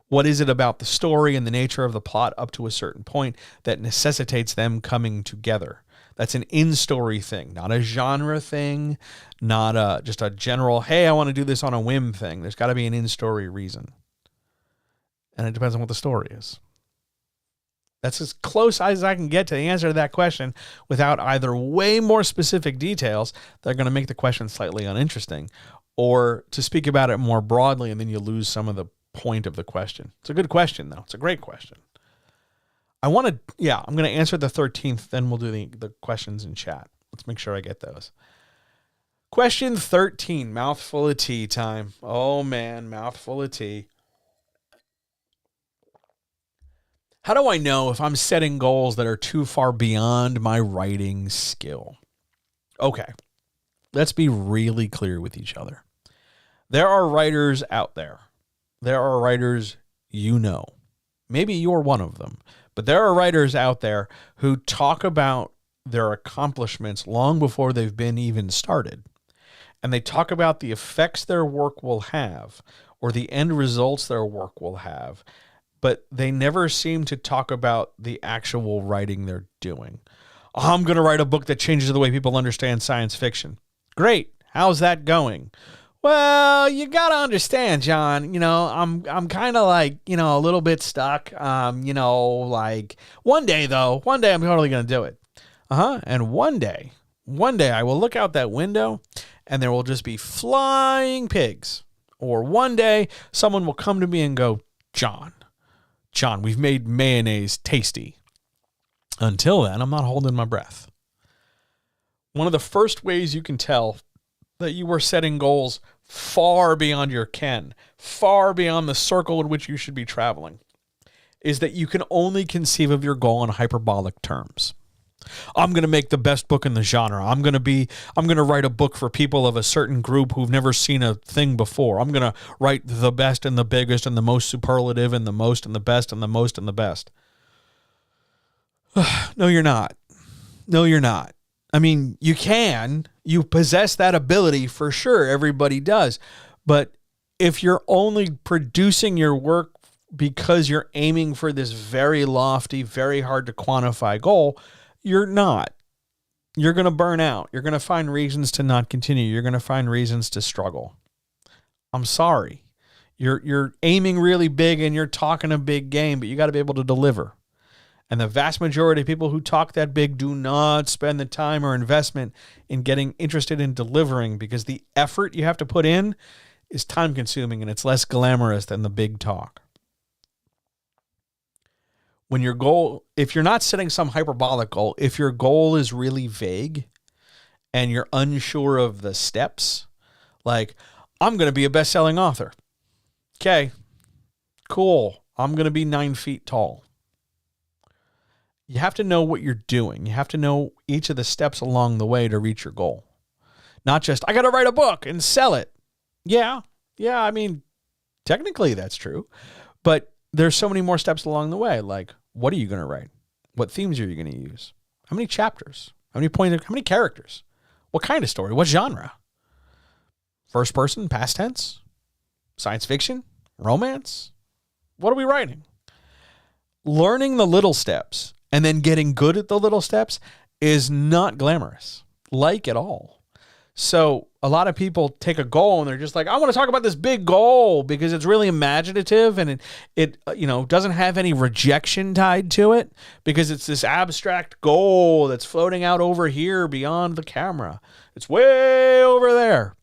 What is it about the story and the nature of the plot up to a certain point that necessitates them coming together? That's an in-story thing, not a genre thing, not just a general, hey, I want to do this on a whim thing. There's got to be an in-story reason. And it depends on what the story is. That's as close as I can get to the answer to that question without either way more specific details that are going to make the question slightly uninteresting, or to speak about it more broadly and then you lose some of the point of the question. It's a good question, though. It's a great question. I'm going to answer the 13th, then we'll do the questions in chat. Let's make sure I get those. Question 13, mouthful of tea time. Oh, man, mouthful of tea. How do I know if I'm setting goals that are too far beyond my writing skill? Okay, let's be really clear with each other. There are writers out there. There are writers you know. Maybe you're one of them. But there are writers out there who talk about their accomplishments long before they've been even started. And they talk about the effects their work will have or the end results their work will have. But they never seem to talk about the actual writing they're doing. I'm going to write a book that changes the way people understand science fiction. Great. How's that going? Well, you got to understand, John, I'm kind of like, a little bit stuck. Like one day I'm totally going to do it. And one day I will look out that window and there will just be flying pigs. Or one day someone will come to me and go, John, we've made mayonnaise tasty. Until then, I'm not holding my breath. One of the first ways you can tell that you are setting goals far beyond your ken, far beyond the circle in which you should be traveling, is that you can only conceive of your goal in hyperbolic terms. I'm going to make the best book in the genre. I'm going to write a book for people of a certain group who've never seen a thing before. I'm going to write the best and the biggest and the most superlative and the most and the best and the most and the best. No, you're not. No, you're not. I mean, you possess that ability for sure. Everybody does. But if you're only producing your work because you're aiming for this very lofty, very hard to quantify goal, you're not. You're going to burn out. You're going to find reasons to not continue. You're going to find reasons to struggle. I'm sorry. You're aiming really big and you're talking a big game, but you got to be able to deliver. And the vast majority of people who talk that big do not spend the time or investment in getting interested in delivering, because the effort you have to put in is time consuming and it's less glamorous than the big talk. When your goal, if you're not setting some hyperbolic goal, if your goal is really vague and you're unsure of the steps, like, I'm going to be a best-selling author. Okay, cool. I'm going to be 9 feet tall. You have to know what you're doing. You have to know each of the steps along the way to reach your goal. Not just, I got to write a book and sell it. Yeah, I mean, technically that's true. But there's so many more steps along the way. Like, what are you going to write? What themes are you going to use? How many chapters? How many characters? What kind of story? What genre? First person, past tense? Science fiction? Romance? What are we writing? Learning the little steps and then getting good at the little steps is not glamorous, like at all. So a lot of people take a goal and they're just like, I want to talk about this big goal because it's really imaginative and it doesn't have any rejection tied to it because it's this abstract goal that's floating out over here beyond the camera. It's way over there.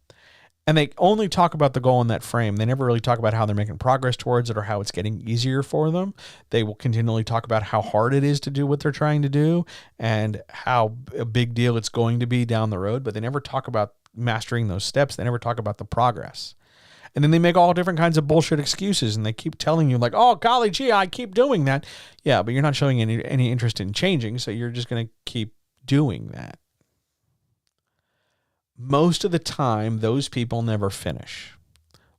And they only talk about the goal in that frame. They never really talk about how they're making progress towards it or how it's getting easier for them. They will continually talk about how hard it is to do what they're trying to do and how a big deal it's going to be down the road. But they never talk about mastering those steps. They never talk about the progress. And then they make all different kinds of bullshit excuses, and they keep telling you like, oh, golly gee, I keep doing that. Yeah, but you're not showing any interest in changing, so you're just going to keep doing that. Most of the time, those people never finish.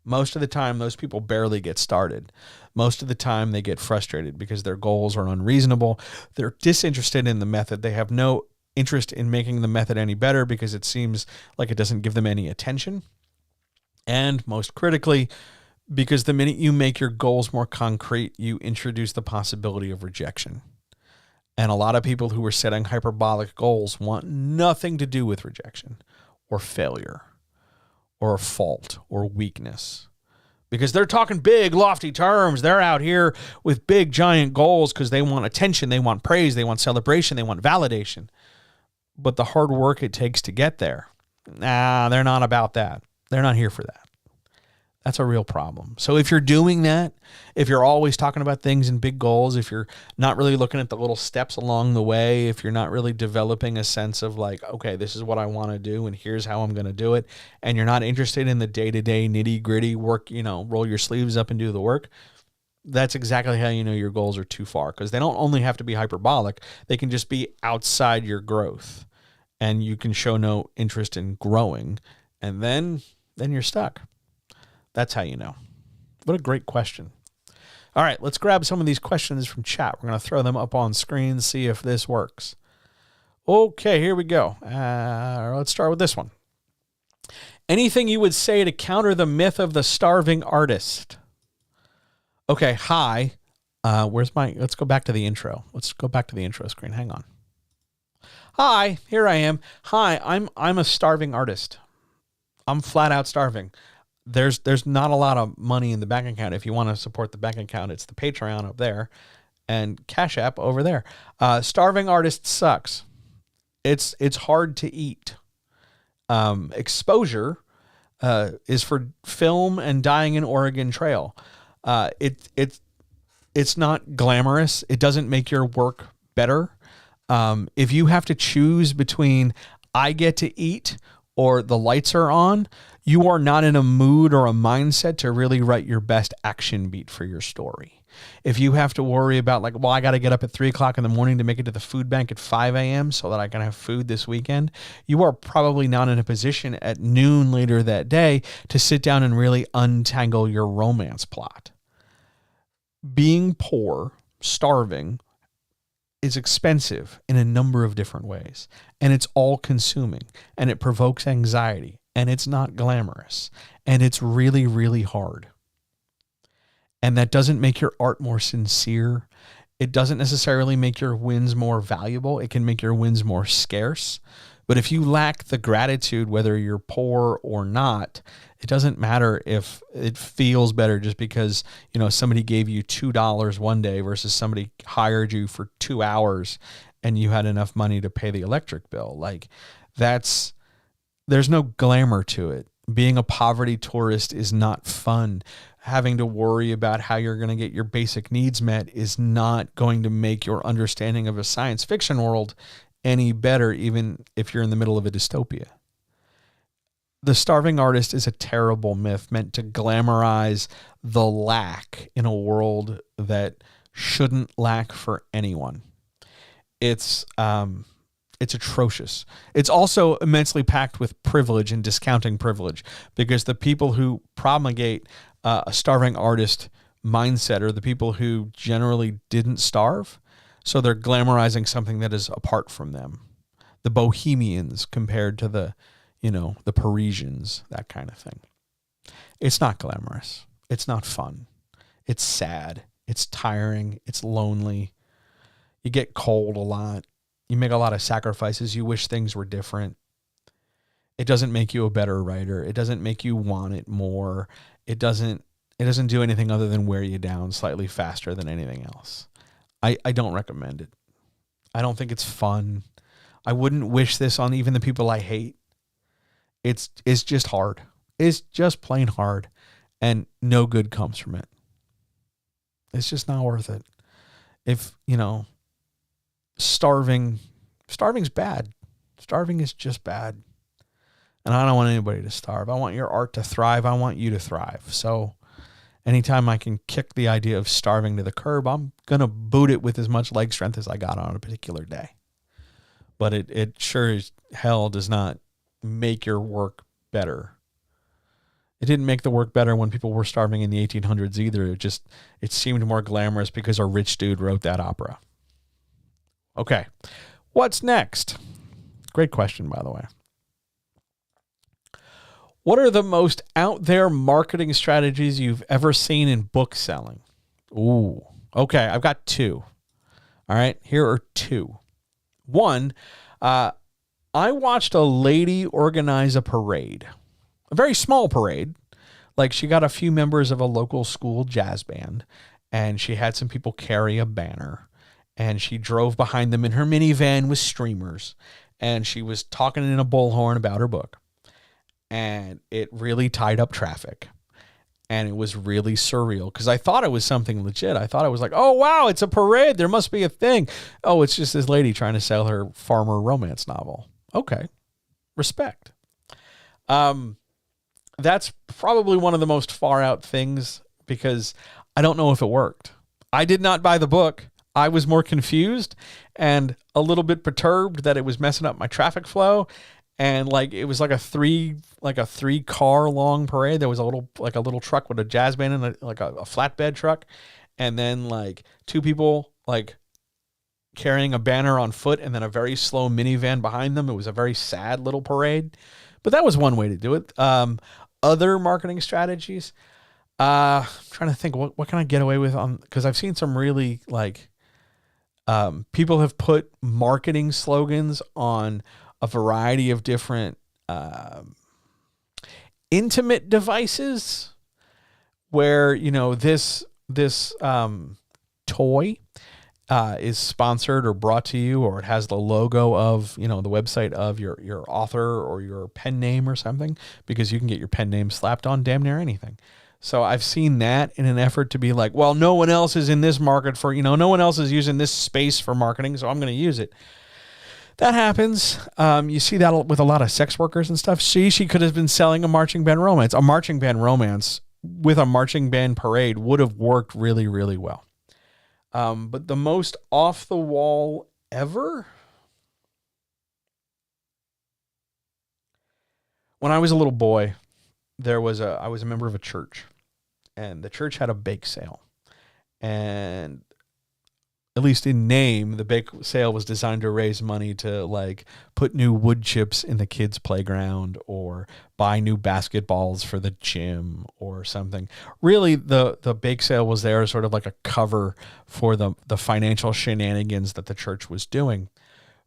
Most of the time, those people barely get started. Most of the time, they get frustrated because their goals are unreasonable. They're disinterested in the method. They have no interest in making the method any better because it seems like it doesn't give them any attention. And most critically, because the minute you make your goals more concrete, you introduce the possibility of rejection. And a lot of people who are setting hyperbolic goals want nothing to do with rejection or failure or a fault or weakness, because they're talking big, lofty terms. They're out here with big, giant goals because they want attention, they want praise, they want celebration, they want validation. But the hard work it takes to get there, they're not about that. They're not here for that. That's a real problem. So if you're doing that, if you're always talking about things and big goals, if you're not really looking at the little steps along the way, if you're not really developing a sense of like, okay, this is what I want to do and here's how I'm going to do it, and you're not interested in the day-to-day nitty-gritty work, roll your sleeves up and do the work, that's exactly how you know your goals are too far, because they don't only have to be hyperbolic, they can just be outside your growth, and you can show no interest in growing, and then you're stuck. That's how you know. What a great question. All right, let's grab some of these questions from chat. We're going to throw them up on screen, see if this works. Okay, here we go. Let's start with this one. Anything you would say to counter the myth of the starving artist? Okay, hi. Let's go back to the intro. Let's go back to the intro screen. Hang on. Hi, here I am. Hi, I'm a starving artist. I'm flat out starving. There's not a lot of money in the bank account. If you want to support the bank account, it's the Patreon up there and Cash App over there. Starving artist sucks. It's hard to eat. Exposure is for film and dying in Oregon Trail. It's not glamorous. It doesn't make your work better. If you have to choose between I get to eat or the lights are on, you are not in a mood or a mindset to really write your best action beat for your story. If you have to worry about like, well, I got to get up at 3:00 in the morning to make it to the food bank at 5 a.m. so that I can have food this weekend, you are probably not in a position at noon later that day to sit down and really untangle your romance plot. Being poor, starving, is expensive in a number of different ways, and it's all consuming, and it provokes anxiety, and it's not glamorous, and it's really, really hard. And that doesn't make your art more sincere. It doesn't necessarily make your wins more valuable. It can make your wins more scarce. But if you lack the gratitude, whether you're poor or not, it doesn't matter if it feels better just because, somebody gave you $2 one day versus somebody hired you for 2 hours and you had enough money to pay the electric bill. Like there's no glamour to it. Being a poverty tourist is not fun. Having to worry about how you're going to get your basic needs met is not going to make your understanding of a science fiction world any better, even if you're in the middle of a dystopia. The starving artist is a terrible myth meant to glamorize the lack in a world that shouldn't lack for anyone. It's atrocious. It's also immensely packed with privilege and discounting privilege, because the people who promulgate a starving artist mindset are the people who generally didn't starve. So they're glamorizing something that is apart from them. The bohemians compared to the Parisians, that kind of thing. It's not glamorous. It's not fun. It's sad. It's tiring. It's lonely. You get cold a lot. You make a lot of sacrifices. You wish things were different. It doesn't make you a better writer. It doesn't make you want it more. It doesn't do anything other than wear you down slightly faster than anything else. I don't recommend it. I don't think it's fun. I wouldn't wish this on even the people I hate. It's just hard. It's just plain hard, and no good comes from it. It's just not worth it. If, starving's bad. Starving is just bad. And I don't want anybody to starve. I want your art to thrive. I want you to thrive. So anytime I can kick the idea of starving to the curb, I'm going to boot it with as much leg strength as I got on a particular day. But it sure as hell does not make your work better. It didn't make the work better when people were starving in the 1800s either. It seemed more glamorous because a rich dude wrote that opera. Okay. What's next? Great question, by the way. What are the most out there marketing strategies you've ever seen in book selling? Ooh. Okay, I've got two. All right, here are two. One, I watched a lady organize a parade, a very small parade. Like, she got a few members of a local school jazz band, and she had some people carry a banner, and she drove behind them in her minivan with streamers, and she was talking in a bullhorn about her book. And it really tied up traffic. And it was really surreal because I thought it was something legit. I thought it was like, oh, wow, it's a parade. There must be a thing. Oh, it's just this lady trying to sell her farmer romance novel. Okay. Respect. That's probably one of the most far out things because I don't know if it worked. I did not buy the book. I was more confused and a little bit perturbed that it was messing up my traffic flow. And like it was like a three car long parade. There was a little truck with a jazz band and a flatbed truck, and then like two people like carrying a banner on foot, and then a very slow minivan behind them. It was a very sad little parade, but that was one way to do it. Other marketing strategies. I'm trying to think what can I get away with on, because I've seen some really like people have put marketing slogans on a variety of different intimate devices where, you know, this toy is sponsored or brought to you, or it has the logo of, you know, the website of your author or your pen name or something, because you can get your pen name slapped on damn near anything. So I've seen that in an effort to be like, well, no one else is in this market for, you know, no one else is using this space for marketing, so I'm going to use it. That happens. You see that with a lot of sex workers and stuff. She could have been selling a marching band romance. A marching band romance with a marching band parade would have worked really, really well. But the most off the wall ever? When I was a little boy, I was a member of a church, and the church had a bake sale. And at least in name, the bake sale was designed to raise money to like put new wood chips in the kids' playground or buy new basketballs for the gym or something. Really, the bake sale was there as sort of like a cover for the financial shenanigans that the church was doing.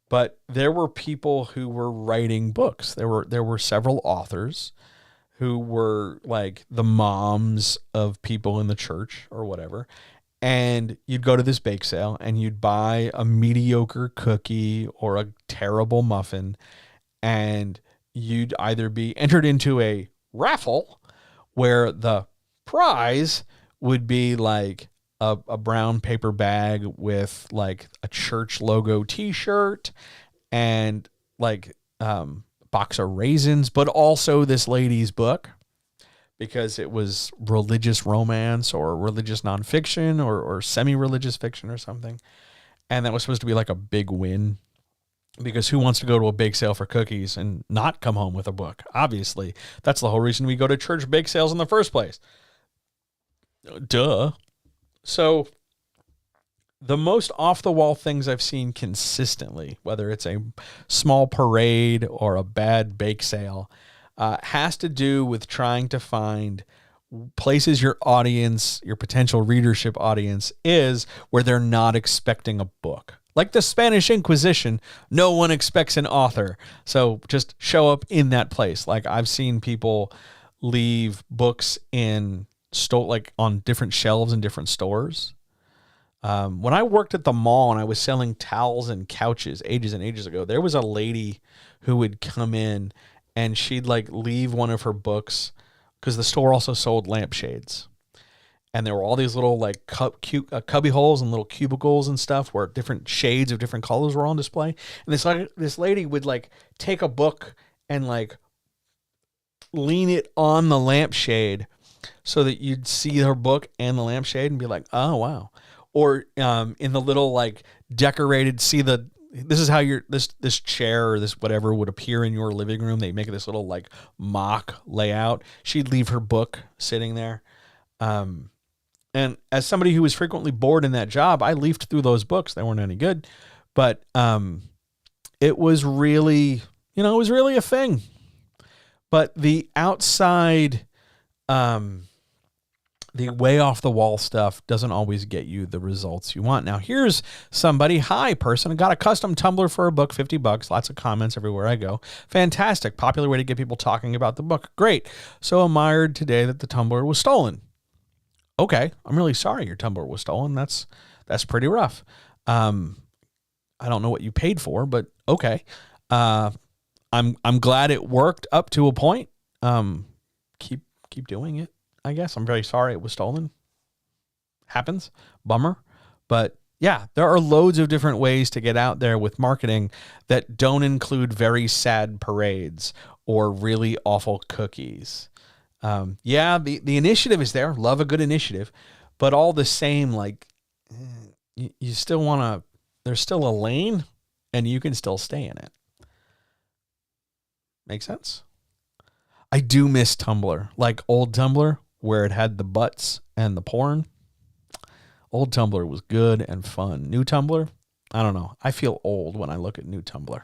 But there were people who were writing books. There were several authors who were like the moms of people in the church or whatever. And you'd go to this bake sale and you'd buy a mediocre cookie or a terrible muffin, and you'd either be entered into a raffle where the prize would be like a brown paper bag with like a church logo t-shirt and like box of raisins, but also this lady's book, because it was religious romance or religious nonfiction or semi-religious fiction or something. And that was supposed to be like a big win, because who wants to go to a bake sale for cookies and not come home with a book? Obviously, that's the whole reason we go to church bake sales in the first place. Duh. So the most off-the-wall things I've seen consistently, whether it's a small parade or a bad bake sale, has to do with trying to find places your audience, your potential readership audience is, where they're not expecting a book. Like the Spanish Inquisition, no one expects an author. So just show up in that place. Like I've seen people leave books in like on different shelves in different stores. When I worked at the mall and I was selling towels and couches ages and ages ago, there was a lady who would come in and she'd like leave one of her books, because the store also sold lampshades. And there were all these little like cubby holes and little cubicles and stuff where different shades of different colors were on display. And this lady would like take a book and like lean it on the lampshade so that you'd see her book and the lampshade and be like, oh, wow. Or in the little like decorated, this is how this chair or this whatever would appear in your living room. They make this little like mock layout. She'd leave her book sitting there. And as somebody who was frequently bored in that job, I leafed through those books. They weren't any good, but it was really, a thing. But the outside, the way off the wall stuff doesn't always get you the results you want. Now, here's somebody, hi person, I got a custom tumbler for a book, $50, lots of comments everywhere I go. Fantastic, popular way to get people talking about the book. Great. So admired today that the tumbler was stolen. Okay, I'm really sorry your tumbler was stolen. That's pretty rough. I don't know what you paid for, but okay. I'm glad it worked up to a point. Keep doing it. I guess I'm very sorry it was stolen. Happens. Bummer. But yeah, there are loads of different ways to get out there with marketing that don't include very sad parades or really awful cookies. The initiative is there. Love a good initiative. But all the same, like, you still want to, there's still a lane and you can still stay in it. Make sense? I do miss Tumblr, like old Tumblr, where it had the butts and the porn. Old Tumblr was good and fun. New Tumblr, I don't know. I feel old when I look at new Tumblr.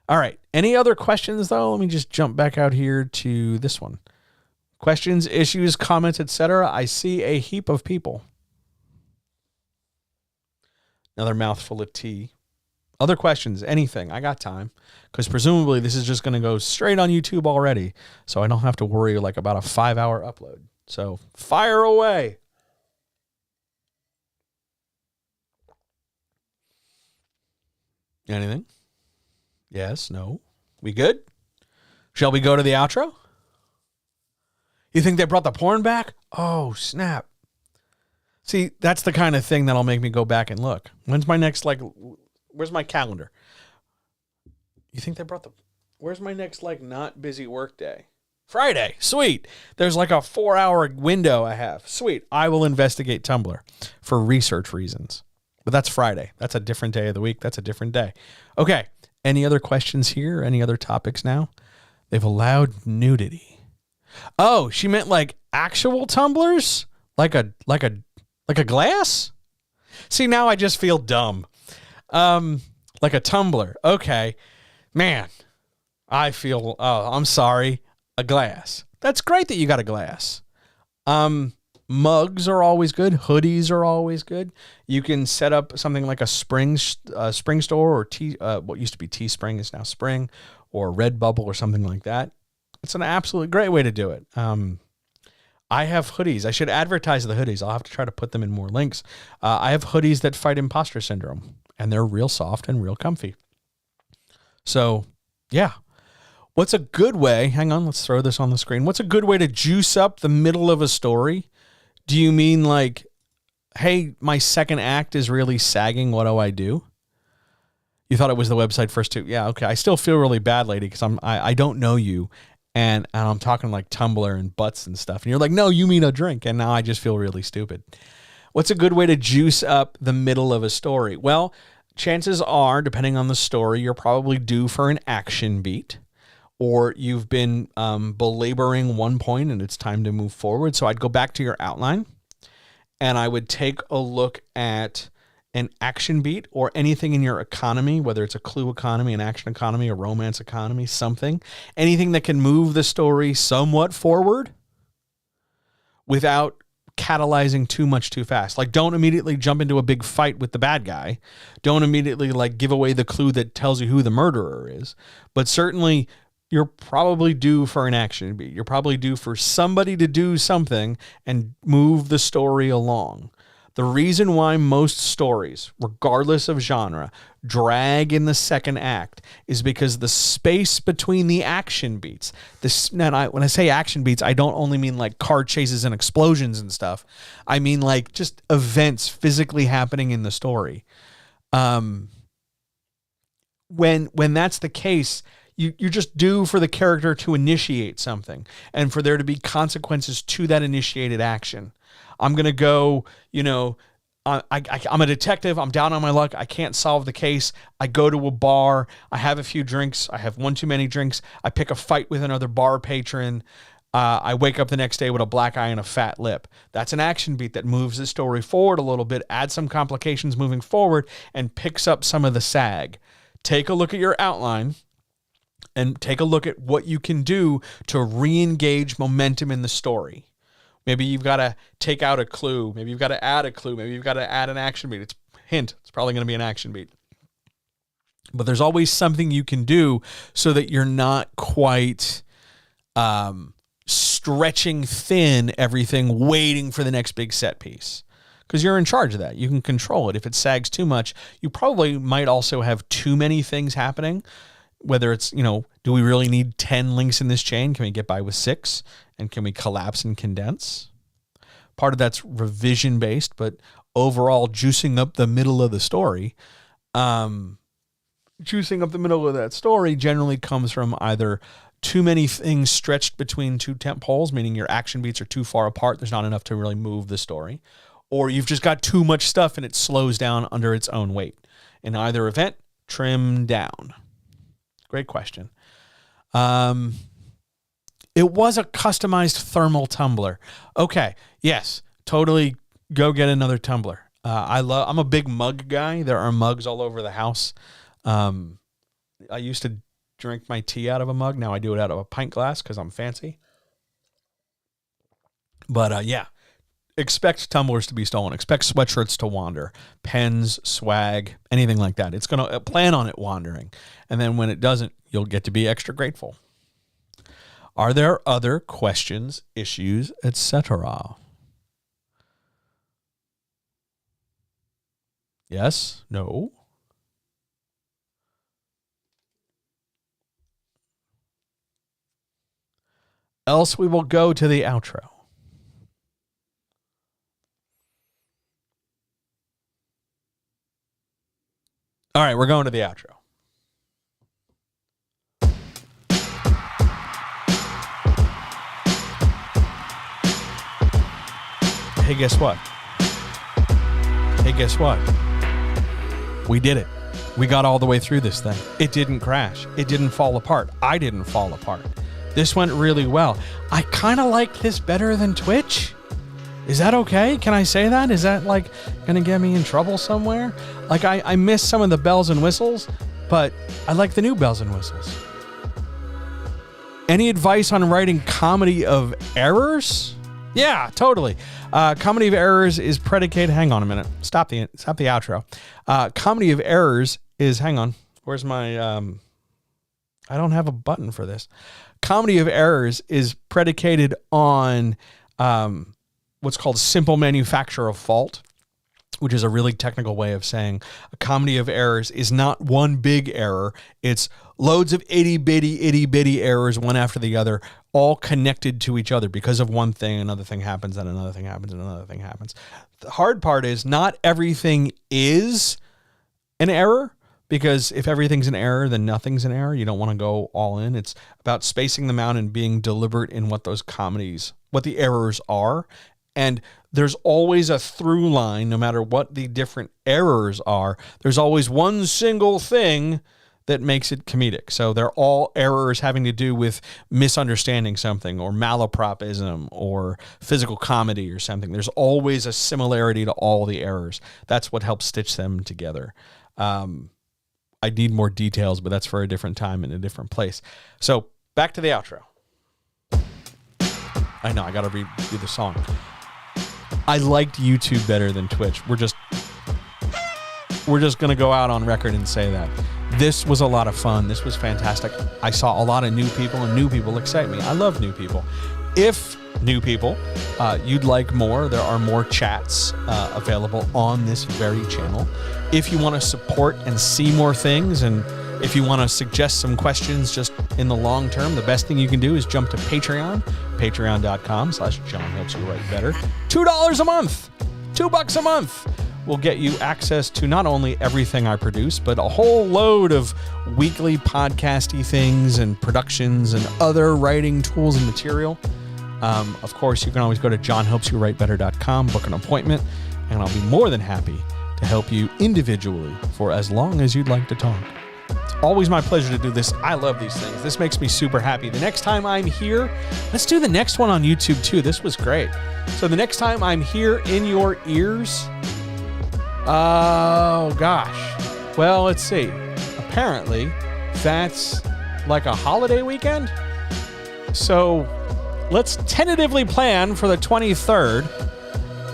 All right. Any other questions, though? Let me just jump back out here to this one. Questions, issues, comments, etc. I see a heap of people. Another mouthful of tea. Other questions, anything. I got time. Because presumably this is just going to go straight on YouTube already. So I don't have to worry like about a 5-hour upload. So fire away. Anything? Yes, no. We good? Shall we go to the outro? You think they brought the porn back? Oh, snap. See, that's the kind of thing that'll make me go back and look. When's my next, where's my calendar? You think they brought where's my next, not busy work day? Friday. Sweet. There's a 4-hour window I have. Sweet. I will investigate Tumblr for research reasons. But that's Friday. That's a different day of the week. That's a different day. Okay. Any other questions here? Any other topics now? They've allowed nudity. Oh, she meant actual tumblers? Like a glass? See, now I just feel dumb. Like a tumbler. Okay. Man, I feel, I'm sorry. A glass. That's great that you got a glass. Mugs are always good. Hoodies are always good. You can set up something like a Spring store or what used to be Teespring is now Spring or Redbubble or something like that. It's an absolutely great way to do it. I have hoodies. I should advertise the hoodies. I'll have to try to put them in more links. I have hoodies that fight imposter syndrome, and they're real soft and real comfy. So, yeah. What's a good way? Hang on, let's throw this on the screen. What's a good way to juice up the middle of a story? Do you mean hey, my second act is really sagging. What do I do? You thought it was the website first too. Yeah, okay. I still feel really bad, lady, because I don't know you. And I'm talking Tumblr and butts and stuff. And you're like, no, you mean a drink. And now I just feel really stupid. What's a good way to juice up the middle of a story? Well, chances are, depending on the story, you're probably due for an action beat. Or you've been belaboring one point and it's time to move forward. So I'd go back to your outline and I would take a look at an action beat or anything in your economy, whether it's a clue economy, an action economy, a romance economy, something, anything that can move the story somewhat forward without catalyzing too much too fast. Don't immediately jump into a big fight with the bad guy. Don't immediately give away the clue that tells you who the murderer is. But certainly you're probably due for an action beat. You're probably due for somebody to do something and move the story along. The reason why most stories, regardless of genre, drag in the second act is because the space between the action beats, when I say action beats, I don't only mean car chases and explosions and stuff. I mean just events physically happening in the story. When that's the case, you just do for the character to initiate something and for there to be consequences to that initiated action. I'm going to go, I'm a detective. I'm down on my luck. I can't solve the case. I go to a bar. I have a few drinks. I have one too many drinks. I pick a fight with another bar patron. I wake up the next day with a black eye and a fat lip. That's an action beat that moves the story forward a little bit, adds some complications moving forward, and picks up some of the sag. Take a look at your outline and take a look at what you can do to re-engage momentum in the story. Maybe you've got to take out a clue. Maybe you've got to add a clue. Maybe you've got to add an action beat. It's probably going to be an action beat. But there's always something you can do so that you're not quite stretching thin everything, waiting for the next big set piece. Because you're in charge of that. You can control it. If it sags too much, you probably might also have too many things happening. Whether it's, do we really need 10 links in this chain? Can we get by with 6? And can we collapse and condense? Part of that's revision based, but overall juicing up the middle of the story. Juicing up the middle of that story generally comes from either too many things stretched between two tent poles, meaning your action beats are too far apart. There's not enough to really move the story. Or you've just got too much stuff and it slows down under its own weight. In either event, trim down. Great question. It was a customized thermal tumbler. Okay, yes, totally go get another tumbler. I'm a big mug guy. There are mugs all over the house. I used to drink my tea out of a mug. Now I do it out of a pint glass because I'm fancy. But yeah, expect tumblers to be stolen. Expect sweatshirts to wander. Pens, swag, anything like that. It's going to plan on it wandering. And then when it doesn't, you'll get to be extra grateful. Are there other questions, issues, etc.? Yes? No? Else we will go to the outro. All right, we're going to the outro. Hey, guess what? We did it. We got all the way through this thing. It didn't crash. It didn't fall apart. I didn't fall apart. This went really well. I kind of like this better than Twitch. Is that okay? Can I say that? Is that going to get me in trouble somewhere? I miss some of the bells and whistles, but I like the new bells and whistles. Any advice on writing comedy of errors? Yeah, totally. Comedy of errors is predicated. Hang on a minute. Stop the outro. Comedy of errors is. Hang on. Where's my? I don't have a button for this. Comedy of errors is predicated on what's called simple manufacture of fault, which is a really technical way of saying a comedy of errors is not one big error. It's loads of itty bitty errors, one after the other, all connected to each other because of one thing. Another thing happens, and another thing happens, and another thing happens. The hard part is not everything is an error, because if everything's an error, then nothing's an error. You don't want to go all in. It's about spacing them out and being deliberate in what the errors are. And there's always a through line, no matter what the different errors are. There's always one single thing that makes it comedic. So they're all errors having to do with misunderstanding something or malapropism or physical comedy or something. There's always a similarity to all the errors. That's what helps stitch them together. I need more details, but that's for a different time and a different place. So back to the outro. I know, I got to redo the song. I liked YouTube better than Twitch. We're just going to go out on record and say that. This was a lot of fun. This was fantastic. I saw a lot of new people, and new people excite me. I love new people. If new people, you'd like more, there are more chats available on this very channel. If you want to support and see more things, and if you want to suggest some questions just in the long term, the best thing you can do is jump to Patreon, patreon.com/John Helps You Write Better. $2 a month, $2 a month. will get you access to not only everything I produce, but a whole load of weekly podcasty things and productions and other writing tools and material. Of course, you can always go to johnhelpsyouwritebetter.com, book an appointment, and I'll be more than happy to help you individually for as long as you'd like to talk. It's always my pleasure to do this. I love these things. This makes me super happy. The next time I'm here, let's do the next one on YouTube too. This was great. So the next time I'm here in your ears, oh gosh. Well, let's see. Apparently, that's like a holiday weekend. So let's tentatively plan for the 23rd,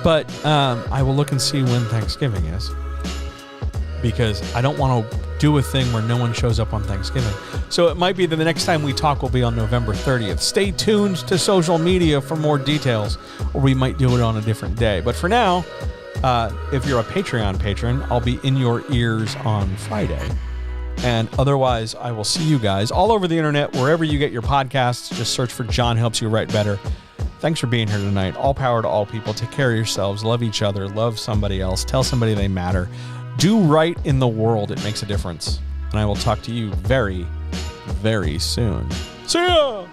but I will look and see when Thanksgiving is, because I don't want to do a thing where no one shows up on Thanksgiving. So it might be that the next time we talk will be on November 30th. Stay tuned to social media for more details, or we might do it on a different day. But for now, if you're a Patreon patron, I'll be in your ears on Friday. And otherwise, I will see you guys all over the internet, wherever you get your podcasts. Just search for John Helps You Write Better. Thanks for being here tonight. All power to all people. Take care of yourselves. Love each other. Love somebody else. Tell somebody they matter. Do right in the world. It makes a difference. And I will talk to you very, very soon. See ya!